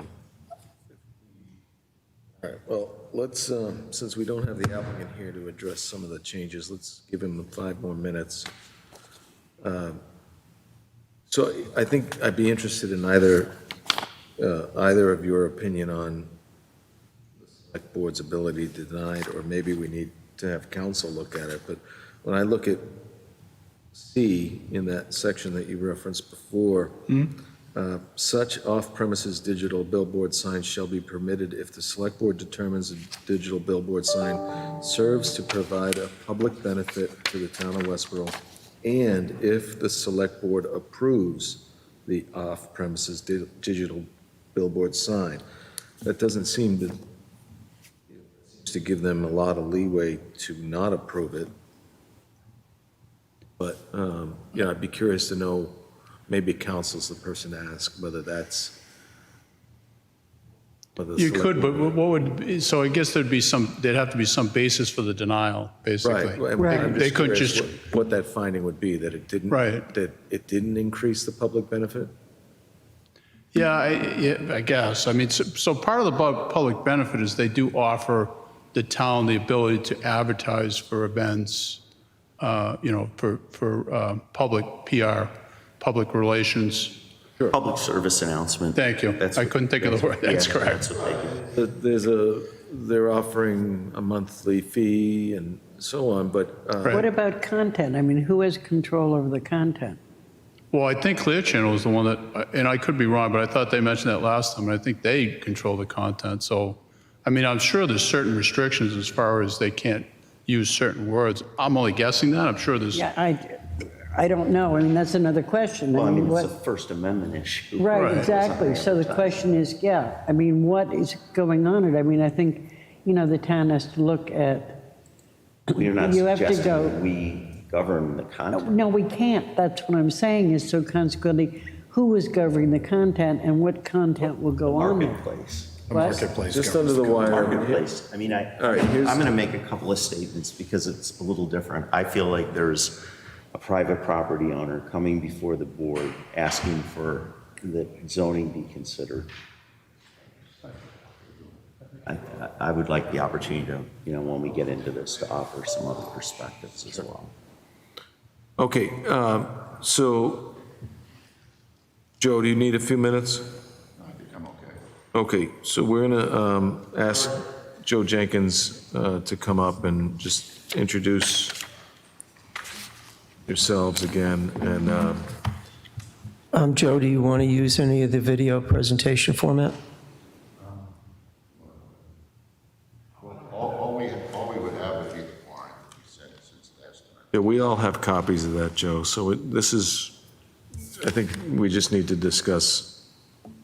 right, well, let's, since we don't have the applicant here to address some of the changes, let's give him 5 more minutes. So I think I'd be interested in either of your opinion on the select board's ability to deny it, or maybe we need to have council look at it. But when I look at C in that section that you referenced before, such off-premises digital billboard signs shall be permitted if the select board determines a digital billboard sign serves to provide a public benefit to the town of Westborough, and if the select board approves the off-premises digital billboard sign. That doesn't seem to give them a lot of leeway to not approve it. But, yeah, I'd be curious to know, maybe council's the person to ask whether that's. whether the You select could, but board- what would, so I guess there'd have to be some basis for the denial, basically. Right. I'm They couldn't curious just, what that finding would be, that it didn't. Right. That it didn't increase the public benefit? yeah, I guess. I mean, so part of the public benefit is they do offer the town the ability to advertise for events, for public PR, public relations. Public service announcement. Thank you. That's I what- couldn't think of the word. That's yeah, correct. That's what they do. They're offering a monthly fee and so on, but, Right. What about content? I mean, who has control over the content? Well, I think Clear Channel is the one that, and I could be wrong, but I thought they mentioned that last time, and I think they control the content. So, I mean, I'm sure there's certain restrictions as far as they can't use certain words. I'm only guessing that. I'm sure there's, Yeah, I don't know. I mean, that's another question. Well, I mean, what- it's a First Amendment issue. Right, Right. exactly. So the question is, yeah, I mean, what is going on? I mean, I think, the town has to look at, We are not You have to suggesting go- that we govern the content. no, we can't. That's what I'm saying is, so consequently, who is governing the content and what content will go on there? Marketplace. What? just under the wire. Marketplace. I mean, All right, here's- I'm going to make a couple of statements because it's a little different. I feel like there's a private property owner coming before the board asking for the zoning be considered. I would like the opportunity to, when we get into this, to offer some other perspectives as well. Okay, so, Joe, do you need a few minutes? I think I'm okay. Okay, so we're going to ask Joe Jenkins to come up and just introduce yourselves again. And Joe, do you want to use any of the video presentation format? Yeah, we all have copies of that, Joe, so this is, I think we just need to discuss,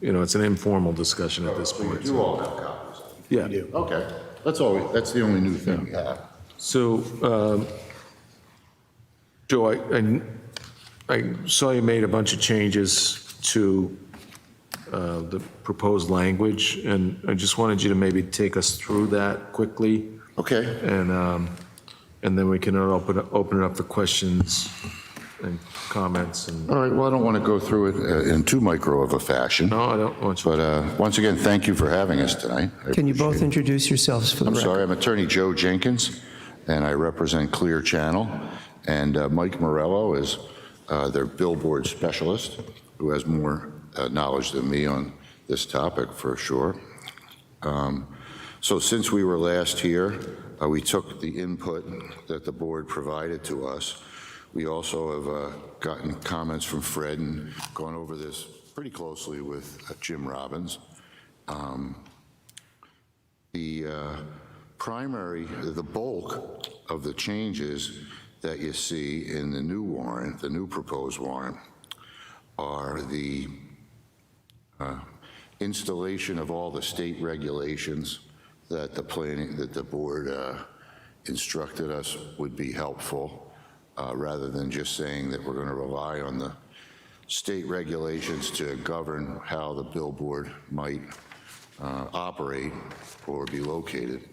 it's an informal discussion at this point. You all have copies. Yeah. Okay, that's the only new thing we have. So, Joe, I saw you made a bunch of changes to the proposed language, and I just wanted you to maybe take us through that quickly, Okay, and then we can open it up for questions and comments. And all right, well, I don't want to go through it in too micro of a fashion, no, I don't want you. but once again, thank you for having us tonight. I Can you both appreciate it. introduce yourselves for the I'm record? sorry, I'm Attorney Joe Jenkins, and I represent Clear Channel, and Mike Morello is their Billboard specialist, who has more knowledge than me on this topic, for sure. So since we were last here, we took the input that the board provided to us. We also have gotten comments from Fred and gone over this pretty closely with Jim Robbins. The bulk of the changes that you see in the new warrant, the new proposed warrant, are the installation of all the state regulations that the board instructed us would be helpful, rather than just saying that we're going to rely on the state regulations to govern how the billboard might operate or be located.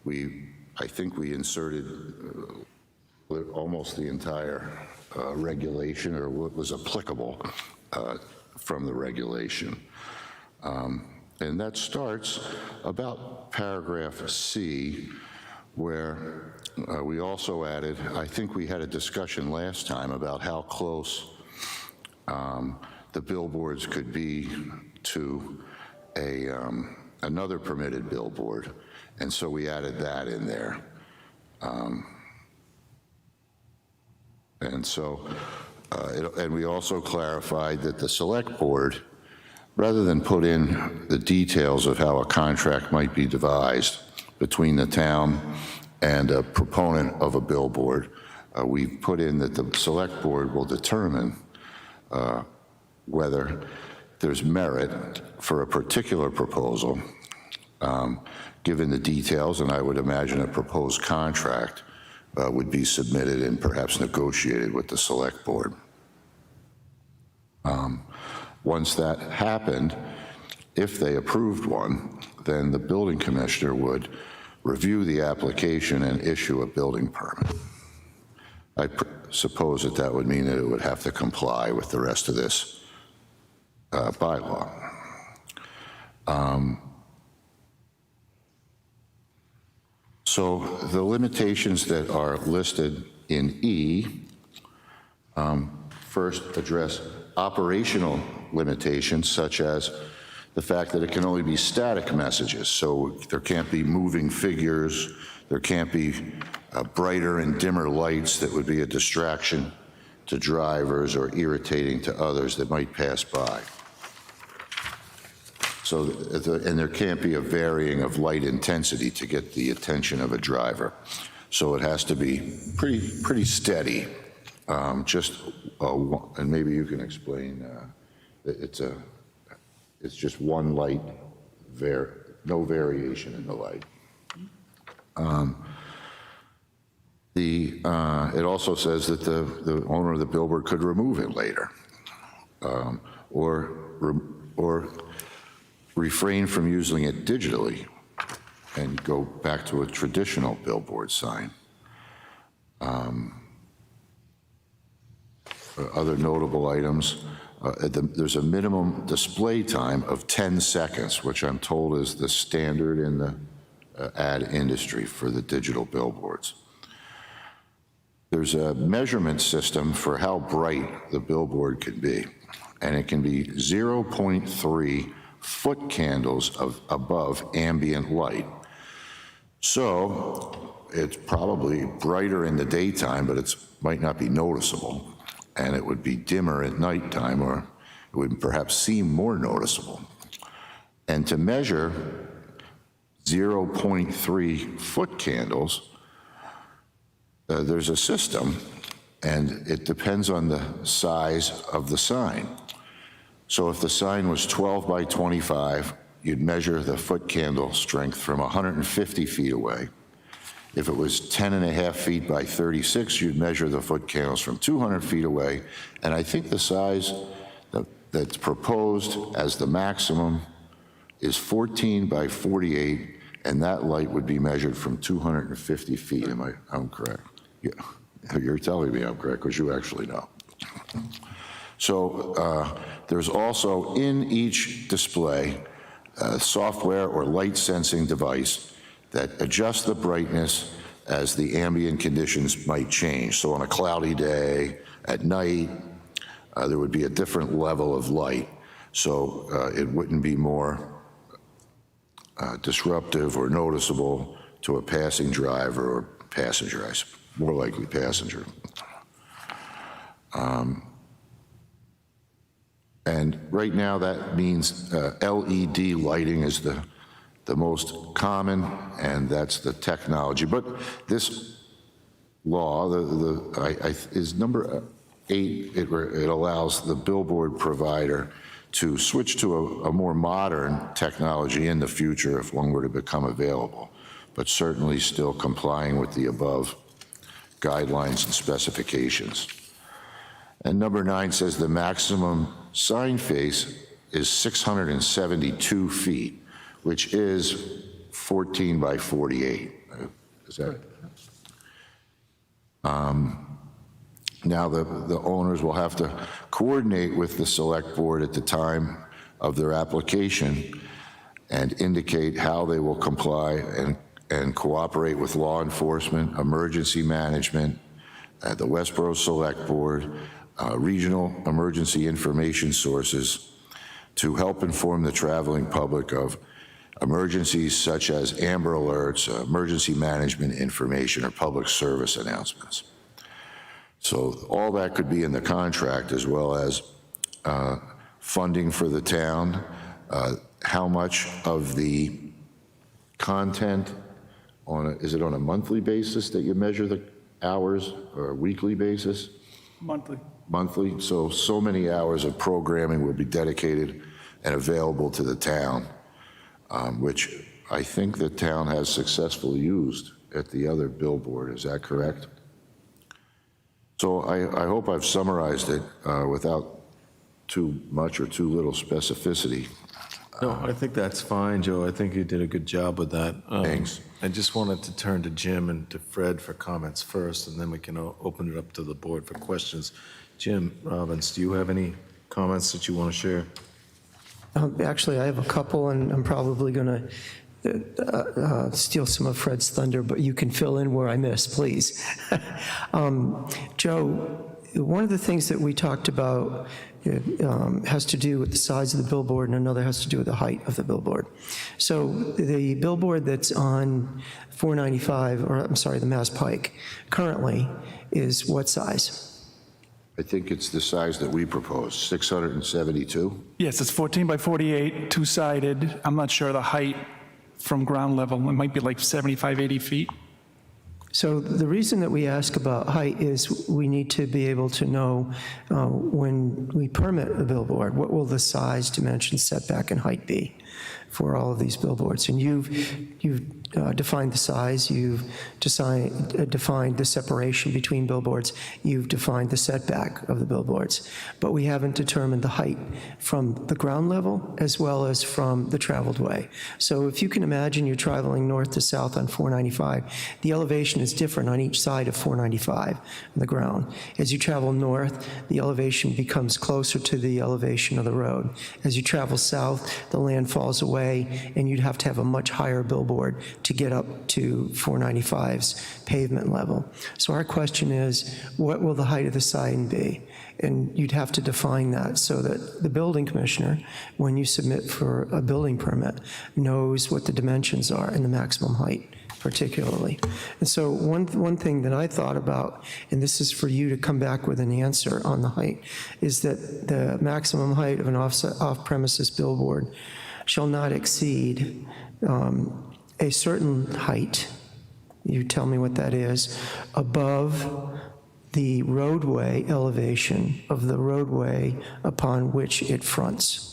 I think we inserted almost the entire regulation, or what was applicable from the regulation. And that starts about paragraph C, where we also added, I think we had a discussion last time about how close the billboards could be to another permitted billboard. And so we added that in there. And we also clarified that the select board, rather than put in the details of how a contract might be devised between the town and a proponent of a billboard, we put in that the select board will determine whether there's merit for a particular proposal, given the details, and I would imagine a proposed contract would be submitted and perhaps negotiated with the select board. Once that happened, if they approved one, then the building commissioner would review the application and issue a building permit. I suppose that would mean that it would have to comply with the rest of this bylaw. So the limitations that are listed in E first address operational limitations, such as the fact that it can only be static messages. So there can't be moving figures, there can't be brighter and dimmer lights that would be a distraction to drivers or irritating to others that might pass by. So, and there can't be a varying of light intensity to get the attention of a driver. So it has to be pretty steady. And maybe you can explain, it's just one light, no variation in the light. It also says that the owner of the billboard could remove it later, or refrain from using it digitally and go back to a traditional billboard sign. Other notable items, there's a minimum display time of 10 seconds, which I'm told is the standard in the ad industry for the digital billboards. There's a measurement system for how bright the billboard can be, and it can be 0.3 foot candles above ambient light. So it's probably brighter in the daytime, but it might not be noticeable. And it would be dimmer at nighttime, or it would perhaps seem more noticeable. And to measure 0.3 foot candles, there's a system and it depends on the size of the sign. So if the sign was 12 by 25, you'd measure the foot candle strength from 150 feet away. If it was 10.5 feet by 36, you'd measure the foot candles from 200 feet away. And I think the size that's proposed as the maximum is 14 by 48, and that light would be measured from 250 feet. I'm correct? Yeah, you're telling me I'm correct because you actually know. So there's also in each display software or light sensing device that adjusts the brightness as the ambient conditions might change. So on a cloudy day, at night, there would be a different level of light. So it wouldn't be more disruptive or noticeable to a passing driver or passenger, more likely passenger. And right now that means LED lighting is the most common, and that's the technology. But this law, is number 8, it allows the billboard provider to switch to a more modern technology in the future if one were to become available, but certainly still complying with the above guidelines and specifications. And number 9 says the maximum sign face is 672 feet, which is 14 by 48. Is that? Now the owners will have to coordinate with the select board at the time of their application and indicate how they will comply and cooperate with law enforcement, emergency management, the Westborough Select Board, regional emergency information sources to help inform the traveling public of emergencies such as Amber Alerts, emergency management information, or public service announcements. So all that could be in the contract, as well as funding for the town, how much of the content is it on a monthly basis that you measure the hours, or a weekly basis? Monthly. Monthly, so many hours of programming will be dedicated and available to the town, which I think the town has successfully used at the other billboard. Is that correct? So I hope I've summarized it without too much or too little specificity. No, I think that's fine, Joe. I think you did a good job with that. Thanks. I just wanted to turn to Jim and to Fred for comments first, and then we can open it up to the board for questions. Jim Robbins, do you have any comments that you want to share? Actually, I have a couple, and I'm probably going to steal some of Fred's thunder, but you can fill in where I miss, please. Joe, one of the things that we talked about has to do with the size of the billboard, and another has to do with the height of the billboard. So the billboard that's on 495, or I'm sorry, the Mass Pike, currently is what size? I think it's the size that we proposed, 672? Yes, it's 14 by 48, two-sided. I'm not sure the height from ground level. It might be like 75, 80 feet. So the reason that we ask about height is we need to be able to know when we permit a billboard, what will the size, dimension, setback, and height be for all of these billboards? And you've defined the size, you've defined the separation between billboards, you've defined the setback of the billboards, but we haven't determined the height from the ground level as well as from the traveled way. So if you can imagine you're traveling north to south on 495, the elevation is different on each side of 495 on the ground. As you travel north, the elevation becomes closer to the elevation of the road. As you travel south, the land falls away, and you'd have to have a much higher billboard to get up to 495's pavement level. So our question is, what will the height of the sign be? And you'd have to define that so that the building commissioner, when you submit for a building permit, knows what the dimensions are and the maximum height particularly. And so one thing that I thought about, and this is for you to come back with an answer on the height, is that the maximum height of an off-premises billboard shall not exceed a certain height, you tell me what that is, above the roadway elevation of the roadway upon which it fronts.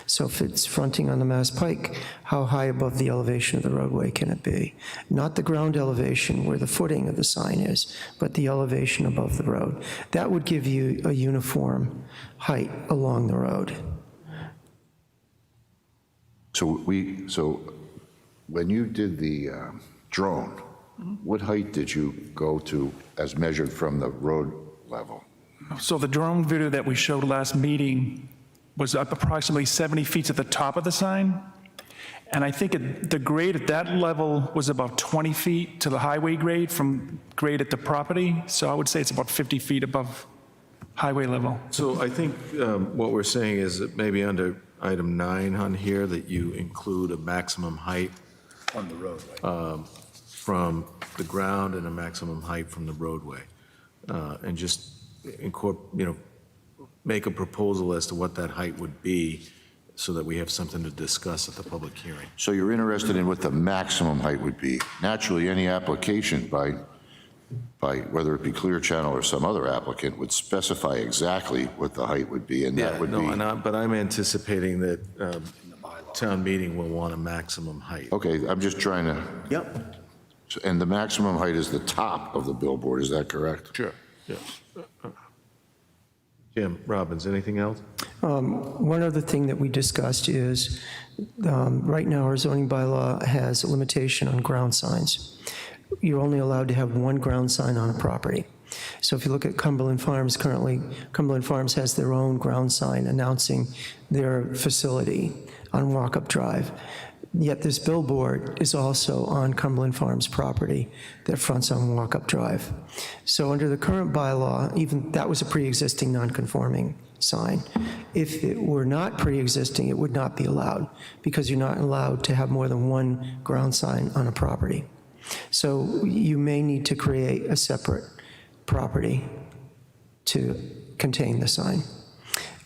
So if it's fronting on the Mass Pike, how high above the elevation of the roadway can it be? Not the ground elevation where the footing of the sign is, but the elevation above the road. That would give you a uniform height along the road. So when you did the drone, what height did you go to as measured from the road level? So the drone video that we showed last meeting was up approximately 70 feet at the top of the sign. And I think the grade at that level was about 20 feet to the highway grade from grade at the property. So I would say it's about 50 feet above highway level. So I think what we're saying is that maybe under item 9 on here, that you include a maximum height On the roadway. from the ground and a maximum height from the roadway. And just make a proposal as to what that height would be so that we have something to discuss at the public hearing. So you're interested in what the maximum height would be. Naturally, any application by whether it be Clear Channel or some other applicant would specify exactly what the height would be, and that would be. But I'm anticipating that town meeting will want a maximum height. Okay, I'm just trying to. Yep. And the maximum height is the top of the billboard, is that correct? Sure. Yes. Jim Robbins, anything else? One other thing that we discussed is, right now, our zoning bylaw has a limitation on ground signs. You're only allowed to have one ground sign on a property. So if you look at Cumberland Farms, currently, Cumberland Farms has their own ground sign announcing their facility on Walkup Drive. Yet this billboard is also on Cumberland Farms property that fronts on Walkup Drive. So under the current bylaw, even that was a pre-existing non-conforming sign. If it were not pre-existing, it would not be allowed, because you're not allowed to have more than one ground sign on a property. So you may need to create a separate property to contain the sign.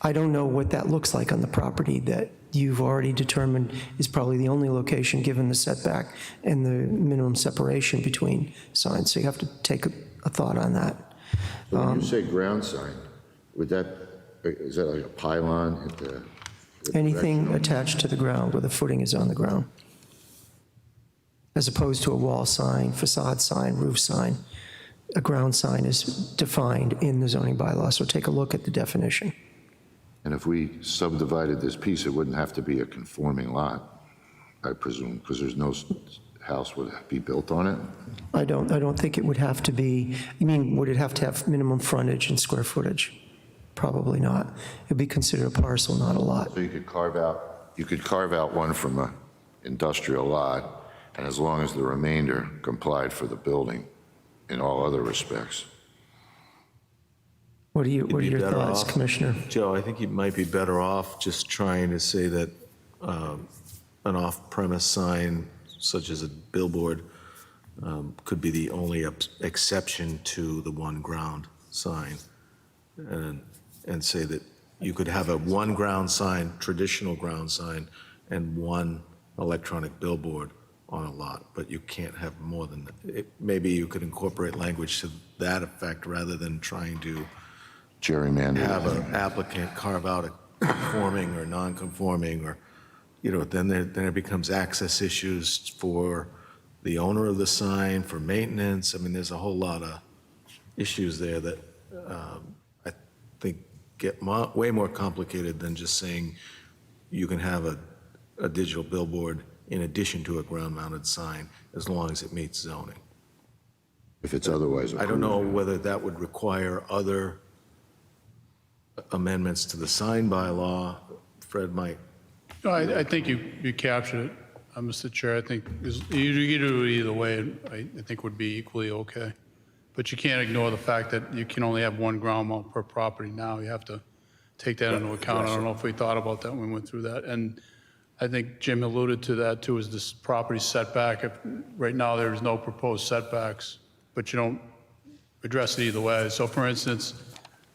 I don't know what that looks like on the property that you've already determined is probably the only location given the setback and the minimum separation between signs. So you have to take a thought on that. When you say ground sign, is that like a pylon at the? Anything attached to the ground where the footing is on the ground, as opposed to a wall sign, facade sign, roof sign. A ground sign is defined in the zoning bylaw, so take a look at the definition. And if we subdivided this piece, it wouldn't have to be a conforming lot, I presume, because there's no house would be built on it? I don't think it would have to be, you mean, would it have to have minimum frontage and square footage? Probably not. It'd be considered a parcel, not a lot. So you could carve out one from an industrial lot, and as long as the remainder complied for the building in all other respects. What are You'd be your better thoughts, off- Commissioner? Joe, I think you might be better off just trying to say that an off-premise sign, such as a billboard, could be the only exception to the one ground sign. And say that you could have a one ground sign, traditional ground sign, and one electronic billboard on a lot, but you can't have more than that. Maybe you could incorporate language to that effect rather than trying to Gerrymander. have an applicant carve out a conforming or non-conforming, or, then it becomes access issues for the owner of the sign, for maintenance. I mean, there's a whole lot of issues there that I think get way more complicated than just saying you can have a digital billboard in addition to a ground-mounted sign, as long as it meets zoning. If it's otherwise approved. I don't know whether that would require other amendments to the sign bylaw. Fred might. No, I think you captured it, Mr. Chair. I think you do it either way, I think would be equally okay. But you can't ignore the fact that you can only have one ground mount per property now. You have to take that into account. I don't know if we thought about that when we went through that. And I think Jim alluded to that too, is this property setback. Right now, there's no proposed setbacks, but you don't address it either way. So for instance,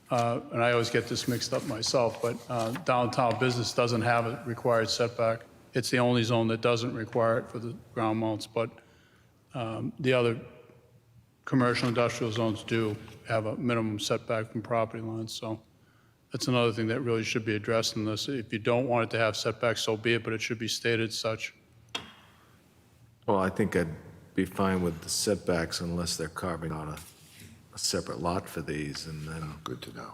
and I always get this mixed up myself, but downtown business doesn't have a required setback. It's the only zone that doesn't require it for the ground mounts, but the other commercial industrial zones do have a minimum setback from property lines, so that's another thing that really should be addressed in this. If you don't want it to have setbacks, so be it, but it should be stated such. Well, I think I'd be fine with the setbacks unless they're carving out a separate lot for these, and then, Good to know.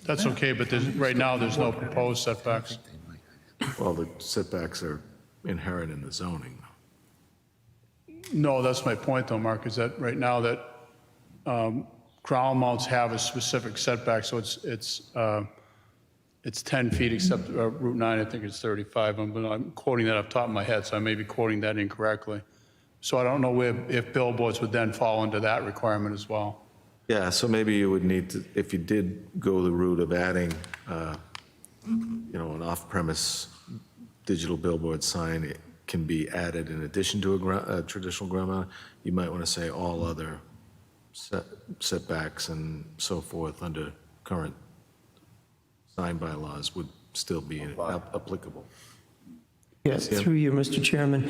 That's okay, but right now, there's no proposed setbacks. well, the setbacks are inherent in the zoning. No, that's my point, though, Mark, is that right now that ground mounts have a specific setback, so it's 10 feet, except Route 9, I think it's 35. I'm quoting that off the top of my head, so I may be quoting that incorrectly. So I don't know if billboards would then fall into that requirement as well. Yeah, so maybe you would need to, if you did go the route of adding, an off-premise digital billboard sign, it can be added in addition to a traditional ground mount. You might want to say all other setbacks and so forth under current sign bylaws would still be applicable. Yes, through you, Mr. Chairman.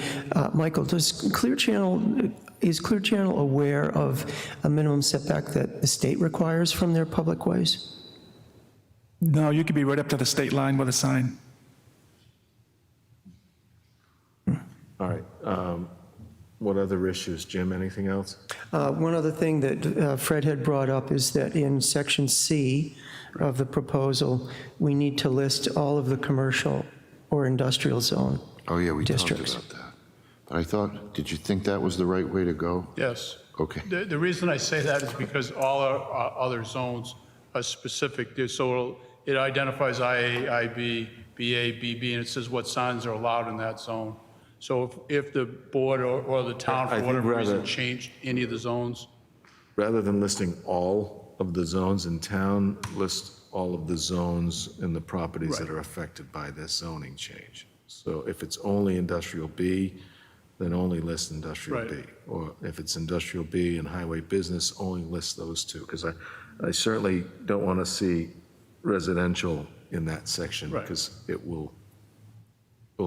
Michael, is Clear Channel aware of a minimum setback that the state requires from their public ways? No, you could be right up to the state line with a sign. All right. What other issues, Jim? Anything else? One other thing that Fred had brought up is that in Section C of the proposal, we need to list all of the commercial or industrial zone Oh, yeah, we talked districts. about that. But I thought, did you think that was the right way to go? Yes. Okay. The reason I say that is because all our other zones are specific. So it identifies IA, IB, BA, BB, and it says what signs are allowed in that zone. So if the board or the town, I for think whatever reason, rather- changed any of the zones, Rather than listing all of the zones in town, list all of the zones in the properties that Right. are affected by this zoning change. So if it's only industrial B, then only list industrial B. Right. Or if it's industrial B and highway business, only list those two. Because I certainly don't want to see residential in that section Right. because we'll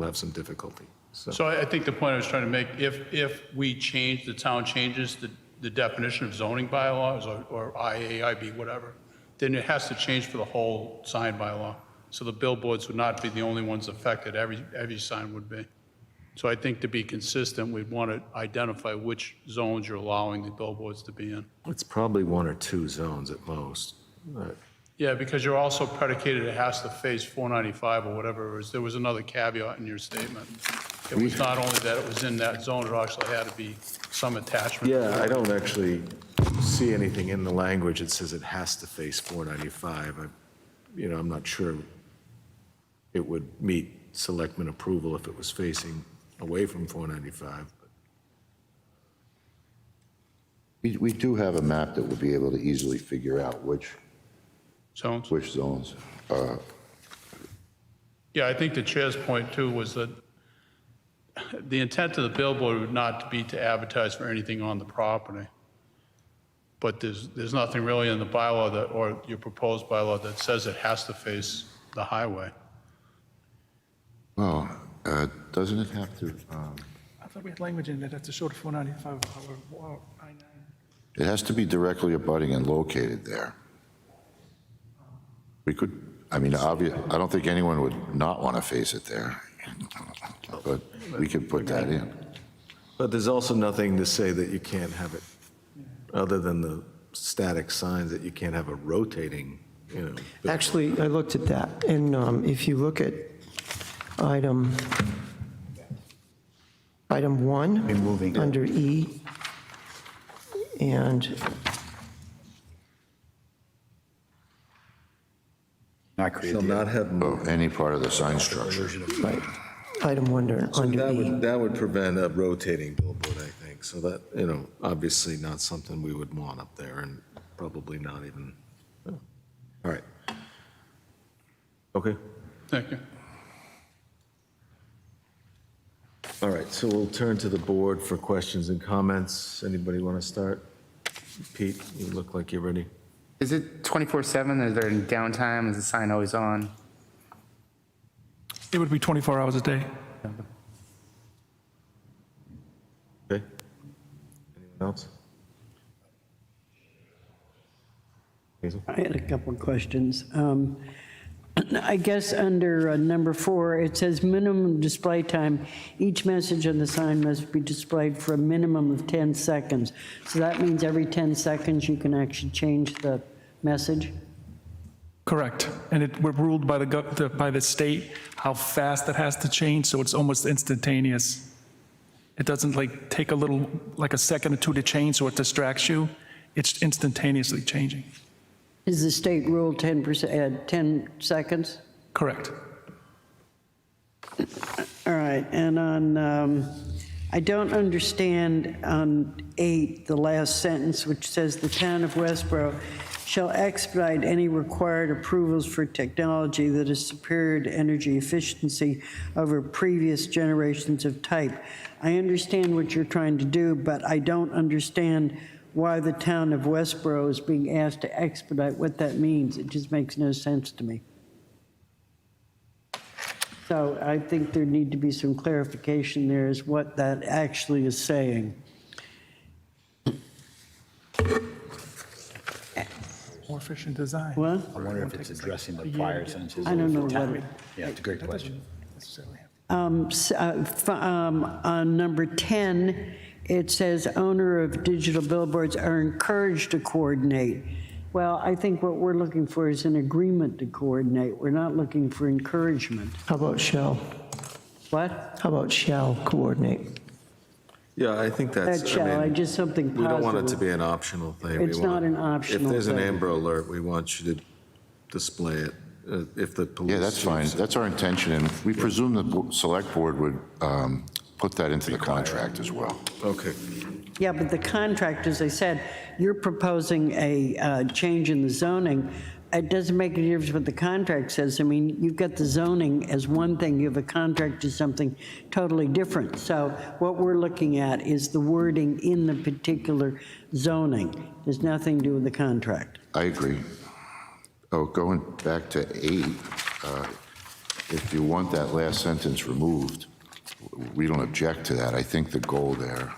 have some difficulty. So I think the point I was trying to make, if we change, the town changes the definition of zoning bylaws or IA, IB, whatever, then it has to change for the whole sign bylaw. So the billboards would not be the only ones affected, every sign would be. So I think to be consistent, we'd want to identify which zones you're allowing the billboards to be in. It's probably one or two zones at most. Yeah, because you're also predicated it has to face 495 or whatever it was. There was another caveat in your statement. It was not only that it was in that zone, it actually had to be some attachment. Yeah, I don't actually see anything in the language that says it has to face 495. I'm not sure it would meet selectmen approval if it was facing away from 495. We do have a map that we'll be able to easily figure out which Zones? zones. Yeah, I think the chair's point too was that the intent of the billboard would not be to advertise for anything on the property. But there's nothing really in the bylaw that, or your proposed bylaw that says it has to face the highway. Well, doesn't it have to, I thought we had language in there that to show the 495 or I-9. it has to be directly abutting and located there. We could, I don't think anyone would not want to face it there, but we could put that in. But there's also nothing to say that you can't have it, other than the static signs, that you can't have a rotating, Actually, I looked at that, and if you look at item 1, under E, and Not create shall not have. Any part of the sign structure. right, item 1 under E. That would prevent a rotating billboard, I think. So that, obviously not something we would want up there, and probably not even, all right. Okay, Thank you. all right, so we'll turn to the board for questions and comments. Anybody want to start? Pete, you look like you're ready. Is it 24/7? Is there any downtime? Is the sign always on? It would be 24 hours a day. Okay. Anyone else? I had a couple of questions. I guess under number 4, it says minimum display time. Each message on the sign must be displayed for a minimum of 10 seconds. So that means every 10 seconds you can actually change the message? Correct. And we're ruled by by the state how fast it has to change, so it's almost instantaneous. It doesn't like take a little, like a second or two to change, so it distracts you. It's instantaneously changing. Is the state rule 10 seconds? Correct. All right, and on, I don't understand on 8, the last sentence, which says the town of Westborough shall expedite any required approvals for technology that is superior to energy efficiency over previous generations of type. I understand what you're trying to do, but I don't understand why the town of Westborough is being asked to expedite, what that means. It just makes no sense to me. So I think there need to be some clarification there as what that actually is saying. More efficient design. What? I wonder if it's addressing the prior sentences. I don't know what it. Yeah, it's a great question. On number 10, it says owner of digital billboards are encouraged to coordinate. Well, I think what we're looking for is an agreement to coordinate. We're not looking for encouragement. How about shall? What? How about shall coordinate? Yeah, I think that's, That shall, I mean, just something positive. we don't want it to be an optional thing. We It's want- not an optional If there's an thing. Amber Alert, we want you to display it. If the police. Yeah, that's fine. choose- That's our intention, and we presume the select board would put that into the contract as well. Okay. Yeah, but the contract, as I said, you're proposing a change in the zoning. It doesn't make any difference what the contract says. I mean, you've got the zoning as one thing, you have a contract as something totally different. So what we're looking at is the wording in the particular zoning. There's nothing to do with the contract. I agree. Oh, going back to 8, if you want that last sentence removed, we don't object to that. I think the goal there,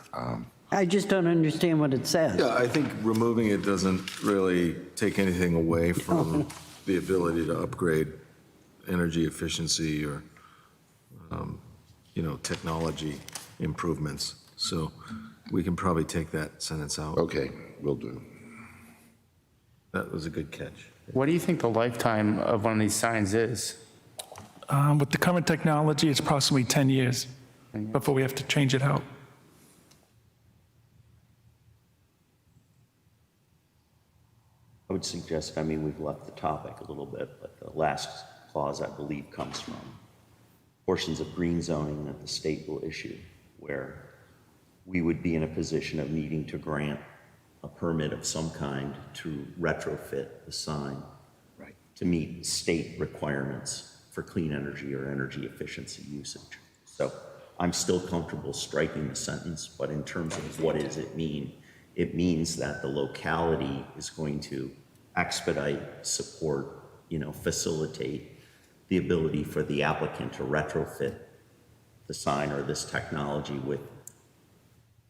I just don't understand what it says. Yeah, I think removing it doesn't really take anything away from the ability to upgrade energy efficiency or, technology improvements. So we can probably take that sentence out. okay, will do. That was a good catch. What do you think the lifetime of one of these signs is? With the current technology, it's approximately 10 years before we have to change it out. I would suggest, I mean, we've left the topic a little bit, but the last clause, I believe, comes from portions of green zoning that the state will issue, where we would be in a position of needing to grant a permit of some kind to retrofit the sign to meet state requirements for clean energy or energy efficiency usage. So I'm still comfortable striking the sentence, but in terms of what does it mean? It means that the locality is going to expedite, support, facilitate the ability for the applicant to retrofit the sign or this technology with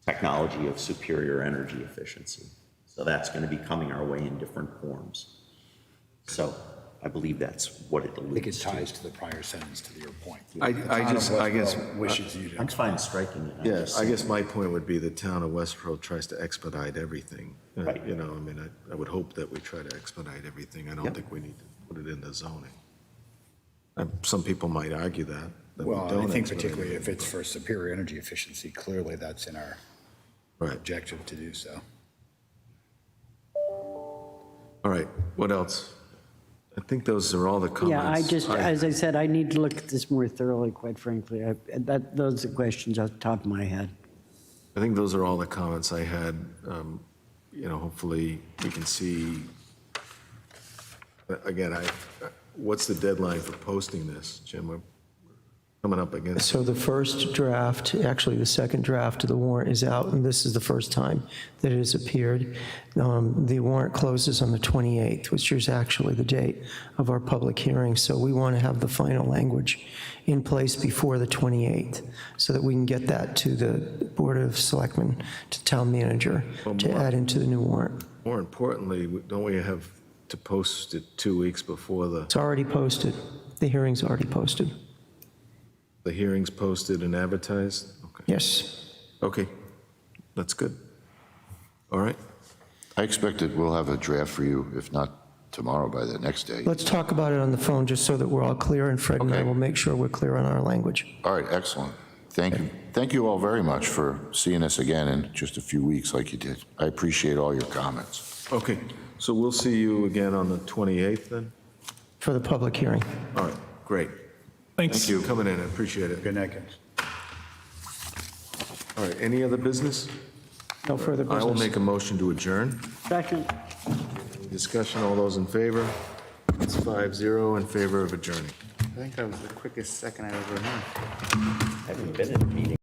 technology of superior energy efficiency. So that's going to be coming our way in different forms. So I believe that's what it I think it alludes to. ties to the prior sentence, to your point. I The town of guess- Westborough wishes you to. I'm fine striking it. I'm Yeah, just I saying- guess my point would be the town of Westborough tries to expedite everything. Right. I would hope that we try to expedite everything. I don't think we need to put it into zoning. Some people might argue that we Well, I don't think expedite particularly if everything. it's for superior energy efficiency, clearly that's in our Right. objective to do so. All right, what else? I think those are all the comments. Yeah, as I said, I need to look at this more thoroughly, quite frankly. Those are questions off the top of my head. I think those are all the comments I had. Hopefully we can see, again, what's the deadline for posting this, Jim? We're coming up against. So the first draft, actually the second draft of the warrant is out, and this is the first time that it has appeared. The warrant closes on the 28th, which is actually the date of our public hearing. So we want to have the final language in place before the 28th so that we can get that to the Board of Selectmen, to town manager, to add into the new warrant. More importantly, don't we have to post it 2 weeks before It's already posted. The hearing's already posted. the hearing's posted and advertised? Okay. Yes. Okay, that's good. All right, I expect that we'll have a draft for you, if not tomorrow, by the next day. Let's talk about it on the phone, just so that we're all clear, and Fred and I Okay. will make sure we're clear on our language. All right, excellent. Thank you. Thank you all very much for seeing us again in just a few weeks like you did. I appreciate all your comments. okay, so we'll see you again on the 28th then? For the public hearing. All right, great. Thanks. Thank you for coming in, I appreciate it. Good night, guys. All right, any other business? No further I will business. make a motion to adjourn. Second. Discussion, all those in favor? It's 5-0 in favor of adjourning. I think that was the quickest second I've ever heard. I haven't been in a meeting